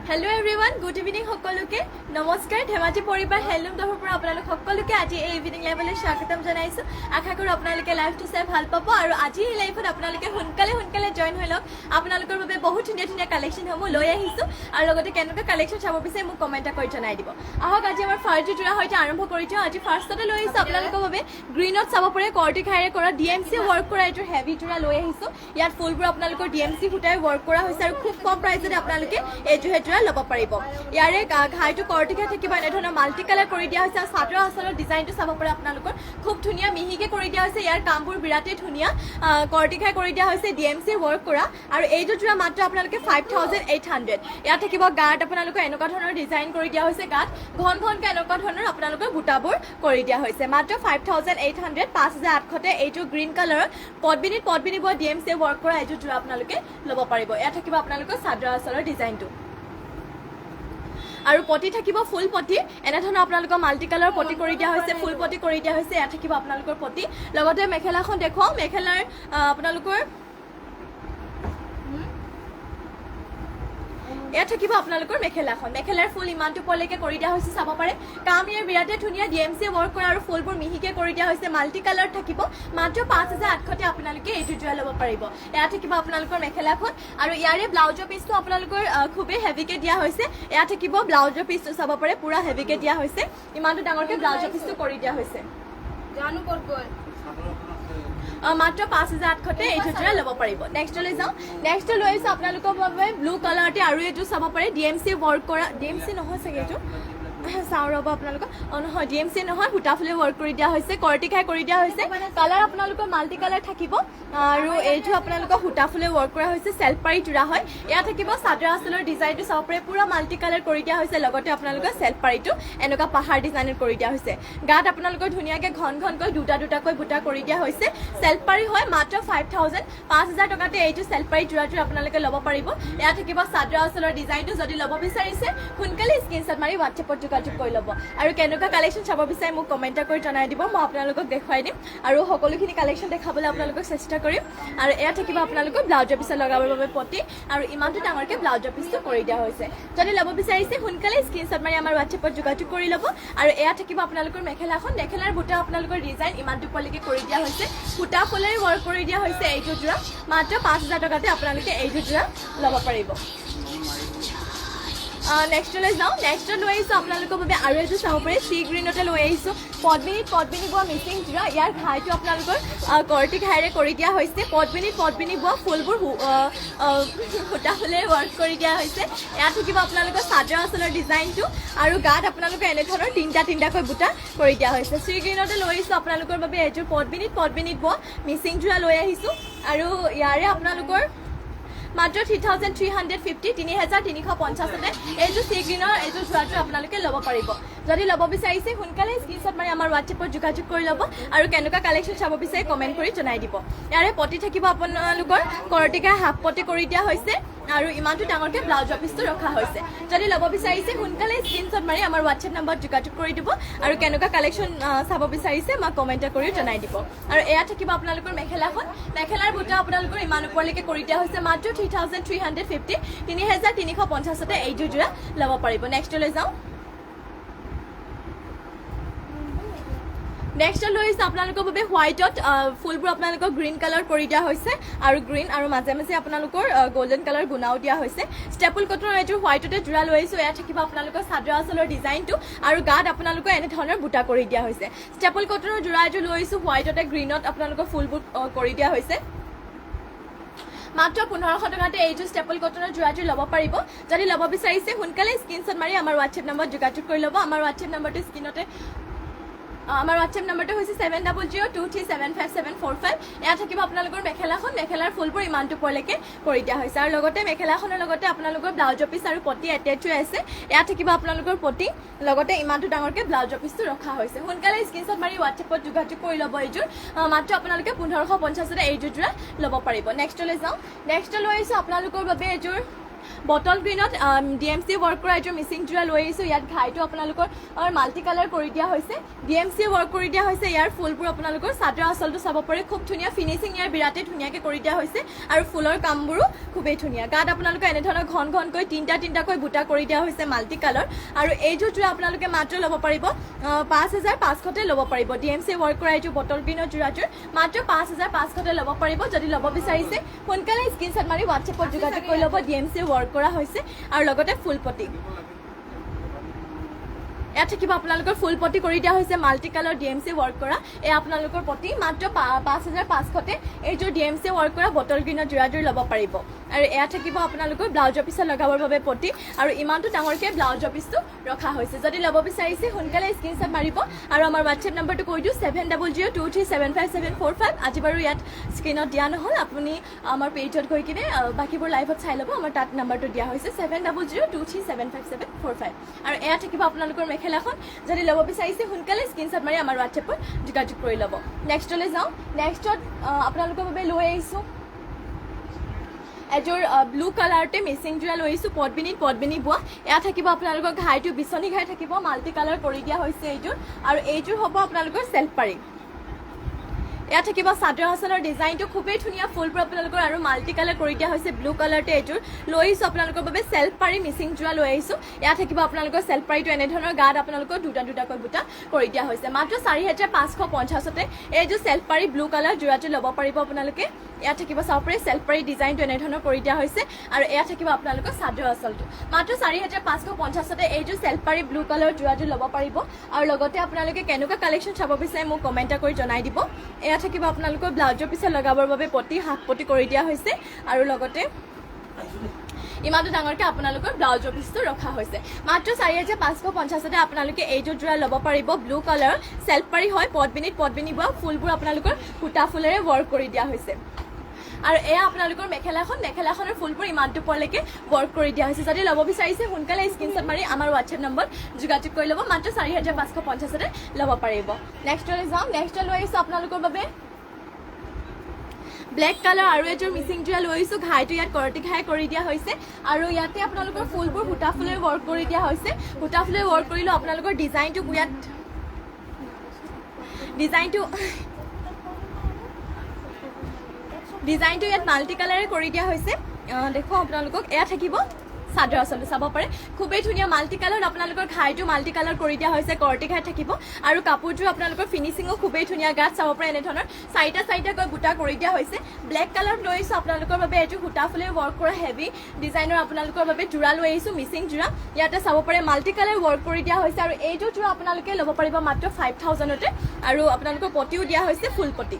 Hello everyone, good evening সকলোকে নমস্কাৰ ধেমাজি পৰিবাৰ হেলুম দহৰ পৰা আপোনালোক সকলোকে আজি এই ইভিনিং লাইভলৈ স্বাগতম জনাইছো আশা কৰো আপোনালোকে লাইভটো চাই ভাল পাব আৰু আজি এই লাইভত আপোনালোকে সোনকালে জয়েন হৈ লওক আপোনালোকৰ বাবে বহুত ধুনীয়া কালেকচন সমূহ লৈ আহিছো আৰু লগতে কেনেকুৱা কালেকচন চাব বিচাৰে মোক কমেন্ট কৰি জনাই দিব আহক আজি আমাৰ ফাৰ্ষ্ট জোৰা হৈতে আৰম্ভ কৰিছো আজি ফাৰ্ষ্টতে লৈ আহিছো আপোনালোকৰ বাবে গ্ৰীনত চাব পাৰে কৰ্টি খাইৰে কৰা ডিএমসি ওয়াৰ্ক কৰা এটো হেভি জোৰা লৈ আহিছো ইয়াত ফুলবোৰ আপোনালোকৰ ডিএমসি ফুটাই ওয়াৰ্ক কৰা হৈছে আৰু খুব কম প্ৰাইসতে আপোনালোকে এটো হেজোৰা লব পাৰিব ইয়াৰে ঘাইটো কৰ্টিকা থাকিব এনে ধৰণৰ মাল্টি কালাৰ কৰি দিয়া হৈছে আৰু সাদৰ আচলৰ ডিজাইনটো চাব পাৰে আপোনালোকৰ খুব ধুনীয়া মিহিকে কৰি দিয়া হৈছে ইয়াৰ কামবোৰ বিৰাটে ধুনীয়া কৰ্টিকা কৰি দিয়া হৈছে ডিএমসি ওয়াৰ্ক কৰা আৰু এইটো জোৰা মাত্ৰ আপোনালোকে 5800 ইয়াত থাকিব গাৰ্ড আপোনালোকৰ এনেকুৱা ধৰণৰ ডিজাইন কৰি দিয়া হৈছে গাৰ্ড ঘনকে এনেকুৱা ধৰণৰ আপোনালোকৰ বুটাবোৰ কৰি দিয়া হৈছে মাত্ৰ 5800 5800 এইটো গ্ৰীণ কালাৰ পদ্মিনী বৰ ডিএমসি ওয়াৰ্ক কৰা এইটো জোৰা আপোনালোকে ল'ব পাৰিব ইয়াত থাকিব আপোনালোকৰ সাদৰ আচলৰ ডিজাইনটো আৰু পটি থাকিব ফুল পটি এনে ধৰণৰ আপোনালোকৰ মাল্টি কালাৰ পটি কৰি দিয়া হৈছে ফুল পটি কৰি দিয়া হৈছে ইয়াত থাকিব আপোনালোকৰ পটি লগতে মেখেলাখন দেখুৱাও মেখেলাৰ আপোনালোকৰ এয়া থাকিব আপোনালোকৰ মেখেলাৰ ফুল ইমানটো পলেকে কৰি দিয়া হৈছে চাব পাৰে কাম ইয়াৰ বিৰাটে ধুনীয়া ডিএমসি ওয়াৰ্ক কৰা আৰু ফুলবোৰ মিহিকে কৰি দিয়া হৈছে মাল্টি কালাৰ থাকিব মাত্ৰ 5800 আপোনালোকে এইটো জোৰা ল'ব পাৰিব এয়া থাকিব আপোনালোকৰ মেখেলাখন আৰু ইয়াৰে ব্লাউজৰ পিছটো আপোনালোকৰ খুবে হেভিকে দিয়া হৈছে এয়া থাকিব ব্লাউজৰ পিছটো চাব পাৰে পুৰা হেভিকে দিয়া হৈছে ইমানটো ডাঙৰকে ব্লাউজৰ পিছটো কৰি দিয়া হৈছে জানো ক'ত মাত্ৰ 5800 এইটো জোৰা ল'ব পাৰিব নেক্সট লৈ যাও নেক্সট লৈ আহিছো আপোনালোকৰ বাবে ব্লু কালাৰতে আৰু এইটো চাব পাৰে ডিএমসি ওয়াৰ্ক কৰা ডিএমসি নহয় চাগে এইটো সাউৰব আপোনালোকৰ নহয় ডিএমসি নহয় বুটা ফুলে ওয়াৰ্ক কৰি দিয়া হৈছে কৰ্টিকাই কৰি দিয়া হৈছে কালাৰ আপোনালোকৰ মাল্টি কালাৰ থাকিব আৰু এইটো আপোনালোকৰ বুটা ফুলে ওয়াৰ্ক কৰা হৈছে সেলফ পাৰি জোৰা হয় ইয়া থাকিব সাদৰ আচলৰ ডিজাইনটো চাব পাৰে পুৰা মাল্টি কালাৰ কৰি দিয়া হৈছে লগতে আপোনালোকৰ সেলফ পাৰিটো এনেকুৱা পাহাৰ ডিজাইনৰ কৰি দিয়া হৈছে গাত আপোনালোকৰ ধুনীয়াকৈ ঘনকৈ দুটাকৈ বুটা কৰি দিয়া হৈছে সেলফ পাৰি হয় মাত্ৰ 5000 টকাতে এইটো সেলফ পাৰি জোৰাটো আপোনালোকে ল'ব পাৰিব ইয়া থাকিব সাদৰ আচলৰ ডিজাইনটো যদি ল'ব বিচাৰিছে সোনকালে স্ক্ৰিনশ্বট মাৰি WhatsApp যোগাযোগ কৰি ল'ব আৰু কেনেকুৱা কালেকচন চাব বিচাৰে মোক কমেন্ট কৰি জনাই দিব মই আপোনালোকক দেখুৱাই দিম আৰু সকলোখিনি কালেকচন দেখাবলৈ আপোনালোকক চেষ্টা কৰিম আৰু এয়া থাকিব আপোনালোকৰ ব্লাউজৰ পিছত লগাবৰ বাবে পটি আৰু ইমানটো ডাঙৰকে ব্লাউজৰ পিছটো কৰি দিয়া হৈছে যদি ল'ব বিচাৰিছে সোনকালে স্ক্ৰিনশ্বট মাৰি আমাৰ WhatsApp যোগাযোগ কৰি ল'ব আৰু এয়া থাকিব আপোনালোকৰ মেখেলাৰ বুটা আপোনালোকৰ ডিজাইন ইমানটো পলিকে কৰি দিয়া হৈছে বুটা ফুলেৰে ওয়াৰ্ক কৰি দিয়া হৈছে এইটো জোৰা মাত্ৰ 5000 টকাতে আপোনালোকে এইটো জোৰা ল'ব পাৰিব নেক্সট লৈ যাও নেক্সট লৈ আহিছো আপোনালোকৰ বাবে আৰু এটো চাব পাৰে সি গ্ৰীনতে লৈ আহিছো পদ্মিনী বোৱা মিচিং জোৰা ইয়াৰ ঘাইটো আপোনালোকৰ কৰ্টি ঘাইৰে কৰি দিয়া হৈছে পদ্মিনী বোৱা ফুলবোৰ ফুটা ফুলেৰে ওয়াৰ্ক কৰি দিয়া হৈছে ইয়াত থাকিব আপোনালোকৰ সাদৰ আচলৰ ডিজাইনটো আৰু গাত আপোনালোকৰ এনে ধৰণৰ তিনটাকৈ বুটা কৰি দিয়া হৈছে সি গ্ৰীনতে লৈ আহিছো আপোনালোকৰ বাবে এটো পদ্মিনী বোৱা মিচিং জোৰা লৈ আহিছো আৰু ইয়াৰে আপোনালোকৰ মাত্ৰ 3350 3350 এইটো সি গ্ৰীনৰ এইটো জোৰাটো আপোনালোকে ল'ব পাৰিব যদি ল'ব বিচাৰিছে সোনকালে স্ক্ৰিনশ্বট মাৰি আমাৰ WhatsApp যোগাযোগ কৰি ল'ব আৰু কেনেকুৱা কালেকচন চাব বিচাৰে কমেন্ট কৰি জনাই দিব ইয়াৰে পটি থাকিব আপোনালোকৰ কৰ্টিকা হাফ পটি কৰি দিয়া হৈছে আৰু ইমানটো ডাঙৰকে ব্লাউজৰ পিছটো ৰখা হৈছে যদি ল'ব বিচাৰিছে সোনকালে স্ক্ৰিনশ্বট মাৰি আমাৰ WhatsApp নম্বৰত যোগাযোগ কৰি দিব আৰু কেনেকুৱা কালেকচন চাব বিচাৰিছে মই কমেন্ট কৰি জনাই দিব আৰু এয়া থাকিব আপোনালোকৰ মেখেলাৰ বুটা আপোনালোকৰ ইমান ওপৰলৈকে কৰি দিয়া হৈছে মাত্ৰ 3350 3350 এইটো জোৰা ল'ব পাৰিব নেক্সট লৈ যাও নেক্সট লৈ আহিছে আপোনালোকৰ বাবে হোৱাইটত ফুলবোৰ আপোনালোকৰ গ্ৰীণ কালাৰ কৰি দিয়া হৈছে আৰু গ্ৰীণ আৰু মাজে আপোনালোকৰ গোল্ডেন কালাৰ গুণাও দিয়া হৈছে ষ্টেপল কটনৰ এইটো হোৱাইটতে জোৰা লৈ আহিছো এয়া থাকিব আপোনালোকৰ সাদৰ আচলৰ ডিজাইনটো আৰু গাত আপোনালোকৰ এনে ধৰণৰ বুটা কৰি দিয়া হৈছে ষ্টেপল কটনৰ জোৰা এইটো লৈ আহিছো হোৱাইটতে গ্ৰীণত আপোনালোকৰ ফুলবোৰ কৰি দিয়া হৈছে মাত্ৰ 1500 টকাতে এইটো ষ্টেপল কটনৰ জোৰাটো ল'ব পাৰিব যদি ল'ব বিচাৰিছে সোনকালে স্ক্ৰিনশ্বট মাৰি আমাৰ WhatsApp নম্বৰত যোগাযোগ কৰি ল'ব আমাৰ WhatsApp নম্বৰটো স্ক্ৰিনতে আমাৰ WhatsApp নম্বৰটো হৈছে 7002375745 এয়া থাকিব আপোনালোকৰ মেখেলাৰ ফুলবোৰ ইমানটো পলেকে কৰি দিয়া হৈছে আৰু লগতে মেখেলাখনৰ লগতে আপোনালোকৰ ব্লাউজৰ পিছ আৰু পটি এটেচ হৈ আছে এয়া থাকিব আপোনালোকৰ পটি লগতে ইমানটো ডাঙৰকে ব্লাউজৰ পিছটো ৰখা হৈছে সোনকালে স্ক্ৰিনশ্বট মাৰি WhatsApp যোগাযোগ কৰি ল'ব এইযোৰ মাত্ৰ আপোনালোকে 1550 এইযোৰ জোৰা ল'ব পাৰিব নেক্সট লৈ যাও নেক্সট লৈ আহিছো আপোনালোকৰ বাবে এইযোৰ বটল গ্ৰীণত DMC ৱৰ্ক কৰা এইটো মিচিং যোৰা লৈ আহিছোঁ ইয়াত ঘাইটো আপোনালোকৰ মাল্টি কালাৰ কৰি দিয়া হৈছে DMC ৱৰ্ক কৰি দিয়া হৈছে ইয়াৰ ফুলবোৰ আপোনালোকৰ চাদৰ আঁচলটো চাব পাৰে খুব ধুনীয়া ফিনিচিং ইয়াৰ বিৰাটেই ধুনীয়াকৈ কৰি দিয়া হৈছে আৰু ফুলৰ কামবোৰো খুবেই ধুনীয়া গাত আপোনালোকে এনেধৰণৰ ঘন ঘনকৈ তিনিটাকৈ বুটা কৰি দিয়া হৈছে মাল্টি কালাৰ আৰু এইযোৰ যোৰা আপোনালোকে মাত্ৰ ল'ব পাৰিব 5500তে ল'ব পাৰিব DMC ৱৰ্ক কৰা এইটো বটল গ্ৰীণৰ যোৰাটোৰ মাত্ৰ 5500তে ল'ব পাৰিব যদি ল'ব বিচাৰিছে সোনকালে স্ক্ৰীনশ্বট মাৰি হোৱাটছএপত যোগাযোগ কৰি ল'ব DMC ৱৰ্ক কৰা হৈছে আৰু লগতে ফুলপটি ইয়াত থাকিব আপোনালোকৰ ফুলপটি কৰি দিয়া হৈছে মাল্টি কালাৰ DMC ৱৰ্ক কৰা এই আপোনালোকৰ পটি মাত্ৰ 5500তে এইযোৰ DMC ৱৰ্ক কৰা বটল গ্ৰীণৰ যোৰাযোৰ ল'ব পাৰিব আৰু এয়া থাকিব আপোনালোকৰ ব্লাউজৰ পিছত লগাবৰ বাবে পটি আৰু ইমানটো ডাঙৰকৈ ব্লাউজৰ পিছটো ৰখা হৈছে যদি ল'ব বিচাৰিছে সোনকালে স্ক্ৰীনশ্বট মাৰিব আৰু আমাৰ হোৱাটছএপ নম্বৰটো কৈ দিওঁ 7002375745 আজি বাৰু ইয়াত স্ক্ৰীনত দিয়া নহ'ল আপুনি আমাৰ পেজত গৈ কিনে বাকীবোৰ লাইভত চাই ল'ব আমাৰ তাত নম্বৰটো দিয়া হৈছে 7002375745 আৰু এয়া থাকিব আপোনালোকৰ মেখেলাখন যদি ল'ব বিচাৰিছে সোনকালে স্ক্ৰীনশ্বট মাৰি আমাৰ হোৱাটছএপত যোগাযোগ কৰি ল'ব নেক্সটলৈ যাওঁ নেক্সটত আপোনালোকৰ বাবে লৈ আহিছোঁ এযোৰ ব্লু কালাৰতে মিচিং যোৰা লৈ আহিছোঁ পদ্মিনী বোৱা এয়া থাকিব আপোনালোকৰ ঘাইটো বিচনী ঘাই থাকিব মাল্টি কালাৰ কৰি দিয়া হৈছে এইযোৰ আৰু এইযোৰ হ'ব আপোনালোকৰ চেল্ফ পাৰি এয়া থাকিব চাদৰ আঁচলৰ ডিজাইনটো খুবেই ধুনীয়া ফুলবোৰ আপোনালোকৰ আৰু মাল্টি কালাৰ কৰি দিয়া হৈছে ব্লু কালাৰতে এইযোৰ লৈ আহিছোঁ আপোনালোকৰ বাবে চেল্ফ পাৰি মিচিং যোৰা লৈ আহিছোঁ এয়া থাকিব আপোনালোকৰ চেল্ফ পাৰিটো এনেধৰণৰ গাত আপোনালোকৰ দুটাকৈ বুটা কৰি দিয়া হৈছে মাত্ৰ 4550তে এইযোৰ চেল্ফ পাৰি ব্লু কালাৰ যোৰাটো ল'ব পাৰিব আপোনালোকে এয়া থাকিব চাব পাৰে চেল্ফ পাৰি ডিজাইনটো এনেধৰণৰ কৰি দিয়া হৈছে আৰু এয়া থাকিব আপোনালোকৰ চাদৰ আঁচলটো মাত্ৰ 4550তে এইযোৰ চেল্ফ পাৰি ব্লু কালাৰ যোৰাটো ল'ব পাৰিব আৰু লগতে আপোনালোকে কেনেকুৱা কালেকশ্যন চাব বিচাৰে মোক কমেণ্ট কৰি জনাই দিব এয়া থাকিব আপোনালোকৰ ব্লাউজৰ পিছত লগাবৰ বাবে পটি হাফ পটি কৰি দিয়া হৈছে আৰু লগতে ইমানটো ডাঙৰকৈ আপোনালোকৰ ব্লাউজৰ পিছটো ৰখা হৈছে মাত্ৰ 4550তে আপোনালোকে এইযোৰ যোৰা ল'ব পাৰিব ব্লু কালাৰ চেল্ফ পাৰি হয় পদ্মিনী বোৱা ফুলবোৰ আপোনালোকৰ সূতা ফুলেৰে ৱৰ্ক কৰি দিয়া হৈছে আৰু এয়া আপোনালোকৰ মেখেলাখনৰ ফুলবোৰ ইমানটো পৰলৈকে ৱৰ্ক কৰি দিয়া হৈছে যদি ল'ব বিচাৰিছে সোনকালে স্ক্ৰীনশ্বট মাৰি আমাৰ হোৱাটছএপ নম্বৰ যোগাযোগ কৰি ল'ব মাত্ৰ 4550তে ল'ব পাৰিব নেক্সটলৈ যাওঁ নেক্সট লৈ আহিছোঁ আপোনালোকৰ বাবে ব্লেক কালাৰ আৰু এযোৰ মিচিং যোৰা লৈ আহিছোঁ ঘাইটো ইয়াত কৰতি ঘাই কৰি দিয়া হৈছে আৰু ইয়াতে আপোনালোকৰ ফুলবোৰ সূতা ফুলেৰে ৱৰ্ক কৰি দিয়া হৈছে সূতা ফুলেৰে ৱৰ্ক কৰিলেও আপোনালোকৰ ডিজাইনটো ইয়াত মাল্টি কালাৰে কৰি দিয়া হৈছে দেখুৱাওঁ আপোনালোকক এয়া থাকিব চাদৰ আঁচলটো চাব পাৰে খুবেই ধুনীয়া মাল্টি কালাৰ আপোনালোকৰ ঘাইটো মাল্টি কালাৰ কৰি দিয়া হৈছে কৰতি ঘাই থাকিব আৰু কাপোৰযোৰ আপোনালোকৰ ফিনিচিঙো খুবেই ধুনীয়া গাত চাব পাৰে এনেধৰণৰ চাৰিটাকৈ বুটা কৰি দিয়া হৈছে ব্লেক কালাৰত লৈ আহিছোঁ আপোনালোকৰ বাবে এইটো সূতা ফুলেৰে ৱৰ্ক কৰা হেভি ডিজাইনৰ আপোনালোকৰ বাবে যোৰা লৈ আহিছোঁ মিচিং যোৰা ইয়াতে চাব পাৰে মাল্টি কালাৰ ৱৰ্ক কৰি দিয়া হৈছে আৰু এইযোৰ যোৰা আপোনালোকে ল'ব পাৰিব মাত্ৰ 5000তে আৰু আপোনালোকৰ পটিও দিয়া হৈছে ফুল পটি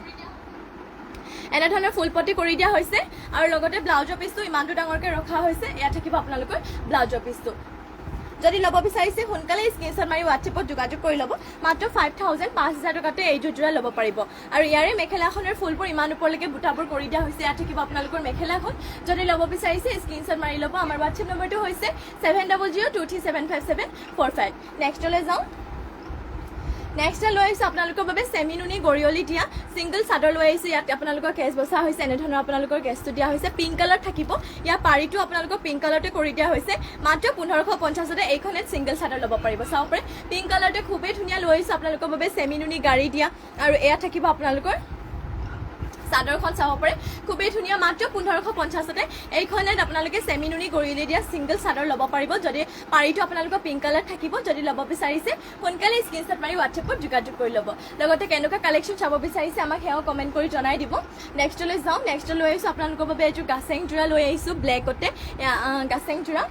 এনেধৰণৰ ফুলপটি কৰি দিয়া হৈছে আৰু লগতে ব্লাউজৰ পিছটো ইমানটো ডাঙৰকৈ ৰখা হৈছে এয়া থাকিব আপোনালোকৰ ব্লাউজৰ পিছটো যদি ল'ব বিচাৰিছে সোনকালে স্ক্ৰীনশ্বট মাৰি হোৱাটছএপত যোগাযোগ কৰি ল'ব মাত্ৰ 5000 টকাতে এইযোৰ যোৰা ল'ব পাৰিব আৰু ইয়াৰে মেখেলাখনৰ ফুলবোৰ ইমান ওপৰলৈকে বুটাবোৰ কৰি দিয়া হৈছে এয়া থাকিব আপোনালোকৰ মেখেলাখন যদি ল'ব বিচাৰিছে স্ক্ৰীনশ্বট মাৰি ল'ব আমাৰ হোৱাটছএপ নম্বৰটো হৈছে 7002375745 নেক্সটলৈ যাওঁ নেক্সট লৈ আহিছোঁ আপোনালোকৰ বাবে চেমিনুনি গৰিয়লি দিয়া সিংগল চাদৰ লৈ আহিছোঁ ইয়াত আপোনালোকৰ কেছ বচা হৈছে এনেধৰণৰ আপোনালোকৰ কেছটো দিয়া হৈছে পিংক কালাৰ থাকিব ইয়াৰ পাৰিটো আপোনালোকৰ পিংক কালাৰতে কৰি দিয়া হৈছে মাত্ৰ 1550তে এইখনে সিংগল চাদৰ ল'ব পাৰিব চাব পাৰে পিংক কালাৰতে খুবেই ধুনীয়া লৈ আহিছোঁ আপোনালোকৰ বাবে চেমিনুনি গাড়ী দিয়া আৰু এয়া থাকিব আপোনালোকৰ চাদৰখন চাব পাৰে খুবেই ধুনীয়া মাত্ৰ 1550তে এইখনে আপোনালোকে চেমিনুনি গৰিয়লি দিয়া সিংগল চাদৰ ল'ব পাৰিব যদি পাৰিটো আপোনালোকৰ পিংক কালাৰ থাকিব যদি ল'ব বিচাৰিছে সোনকালে স্ক্ৰীনশ্বট মাৰি হোৱাটছএপত যোগাযোগ কৰি ল'ব লগতে কেনেকুৱা কালেকশ্যন চাব বিচাৰিছে আমাক সেয়াও কমেণ্ট কৰি জনাই দিব নেক্সটলৈ যাওঁ নেক্সট লৈ আহিছোঁ আপোনালোকৰ বাবে এইযোৰ গাছেং যোৰা লৈ আহিছোঁ ব্লেকতে গাছেং যোৰা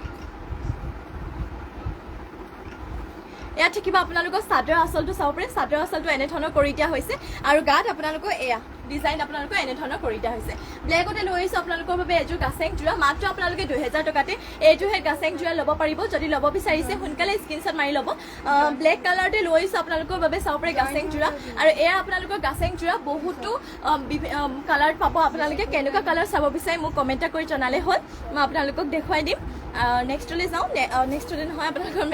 এয়া থাকিব আপোনালোকৰ চাদৰ আঁচলটো চাব পাৰে চাদৰ আঁচলটো এনেধৰণৰ কৰি দিয়া হৈছে আৰু গাত আপোনালোকৰ এয়া ডিজাইন আপোনালোকৰ এনেধৰণৰ কৰি দিয়া হৈছে ব্লেকতে লৈ আহিছোঁ আপোনালোকৰ বাবে এযোৰ গাছেং যোৰা মাত্ৰ আপোনালোকে 2000 টকাতে এইযোৰহে গাছেং যোৰা ল'ব পাৰিব যদি ল'ব বিচাৰিছে সোনকালে স্ক্ৰীনশ্বট মাৰি ল'ব ব্লেক কালাৰতে লৈ আহিছোঁ আপোনালোকৰ বাবে চাব পাৰে গাছেং যোৰা আৰু এয়া আপোনালোকৰ গাছেং যোৰা বহুতো কালাৰ পাব আপোনালোকে কেনেকুৱা কালাৰ চাব বিচাৰে মোক কমেণ্ট কৰি জনালে হ'ল মই আপোনালোকক দেখুৱাই দিম নেক্সটলৈ যাওঁ নেক্সটলৈ নহয় আপোনালোকৰ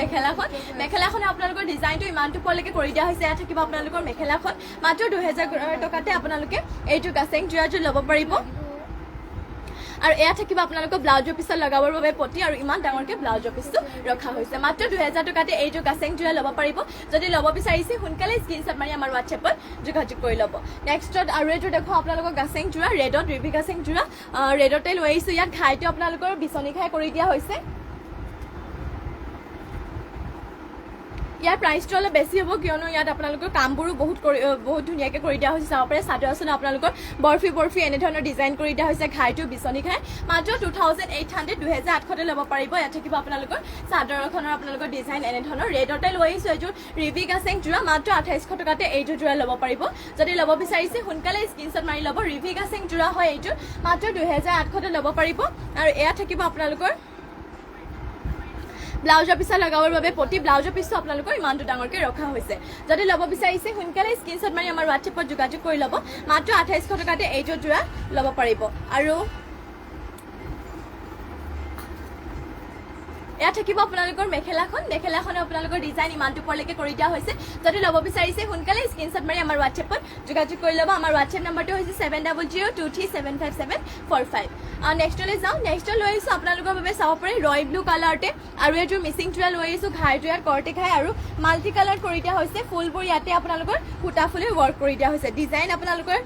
মেখেলাখনে আপোনালোকৰ ডিজাইনটো ইমানটো পৰলৈকে কৰি দিয়া হৈছে এয়া থাকিব আপোনালোকৰ মেখেলাখন মাত্ৰ 2000 টকাতে আপোনালোকে এইটো গাছেং যোৰাযোৰ ল'ব পাৰিব আৰু এয়া থাকিব আপোনালোকৰ ব্লাউজৰ পিছত লগাবৰ বাবে পটি আৰু ইমান ডাঙৰকৈ ব্লাউজৰ পিছটো ৰখা হৈছে মাত্ৰ 2000 টকাতে এইটো গাছেং যোৰা ল'ব পাৰিব যদি ল'ব বিচাৰিছে সোনকালে স্ক্ৰীনশ্বট মাৰি আমাৰ হোৱাটছএপত যোগাযোগ কৰি ল'ব নেক্সটত আৰু এইটো দেখো আপোনালোকৰ গাছেং যোৰা ৰেডত ৰিভি গাছেং যোৰা ৰেডতে লৈ আহিছোঁ ইয়াত ঘাইটো আপোনালোকৰ বিচনী ঘাই কৰি দিয়া হৈছে ইয়াৰ প্ৰাইচটো অলপ বেছি হ'ব কিয়নো ইয়াত আপোনালোকৰ কামবোৰো বহুত ধুনীয়াকৈ কৰি দিয়া হৈছে চাব পাৰে চাদৰ আচলতে আপোনালোকৰ বৰফি এনেধৰণৰ ডিজাইন কৰি দিয়া হৈছে ঘাইটো বিচনী ঘাই মাত্ৰ 2800 2800তে ল'ব পাৰিব ইয়াত থাকিব আপোনালোকৰ চাদৰখনৰ আপোনালোকৰ ডিজাইন এনেধৰণৰ ৰেডতে লৈ আহিছোঁ এইযোৰ ৰিভি গাছেং যোৰা মাত্ৰ 2800 টকাতে এইযোৰ যোৰা ল'ব পাৰিব যদি ল'ব বিচাৰিছে সোনকালে স্ক্ৰীনশ্বট মাৰি ল'ব ৰিভি গাছেং যোৰা হয় এইযোৰ মাত্ৰ 2800তে ল'ব পাৰিব আৰু এয়া থাকিব আপোনালোকৰ ব্লাউজৰ পিছত লগাবৰ বাবে পটি ব্লাউজৰ পিছটো আপোনালোকৰ ইমানটো ডাঙৰকৈ ৰখা হৈছে যদি ল'ব বিচাৰিছে সোনকালে স্ক্ৰীনশ্বট মাৰি আমাৰ হোৱাটছএপত যোগাযোগ কৰি ল'ব মাত্ৰ 2800 টকাতে এইযোৰ যোৰা ল'ব পাৰিব আৰু এয়া থাকিব আপোনালোকৰ মেখেলাখনে আপোনালোকৰ ডিজাইন ইমানটো পৰলৈকে কৰি দিয়া হৈছে যদি ল'ব বিচাৰিছে সোনকালে স্ক্ৰীনশ্বট মাৰি আমাৰ হোৱাটছএপত যোগাযোগ কৰি ল'ব আমাৰ হোৱাটছএপ নম্বৰটো হৈছে 7002375745 নেক্সটলৈ যাওঁ নেক্সট লৈ আহিছোঁ আপোনালোকৰ বাবে চাব পাৰে ৰয় ব্লু কালাৰতে আৰু এযোৰ মিচিং যোৰা লৈ আহিছোঁ ঘাইটো ইয়াত কৰ্টি ঘাই আৰু মাল্টি কালাৰ কৰি দিয়া হৈছে ফুলবোৰ ইয়াতে আপোনালোকৰ সূতা ফুলে ৱৰ্ক কৰি দিয়া হৈছে ডিজাইন আপোনালোকৰ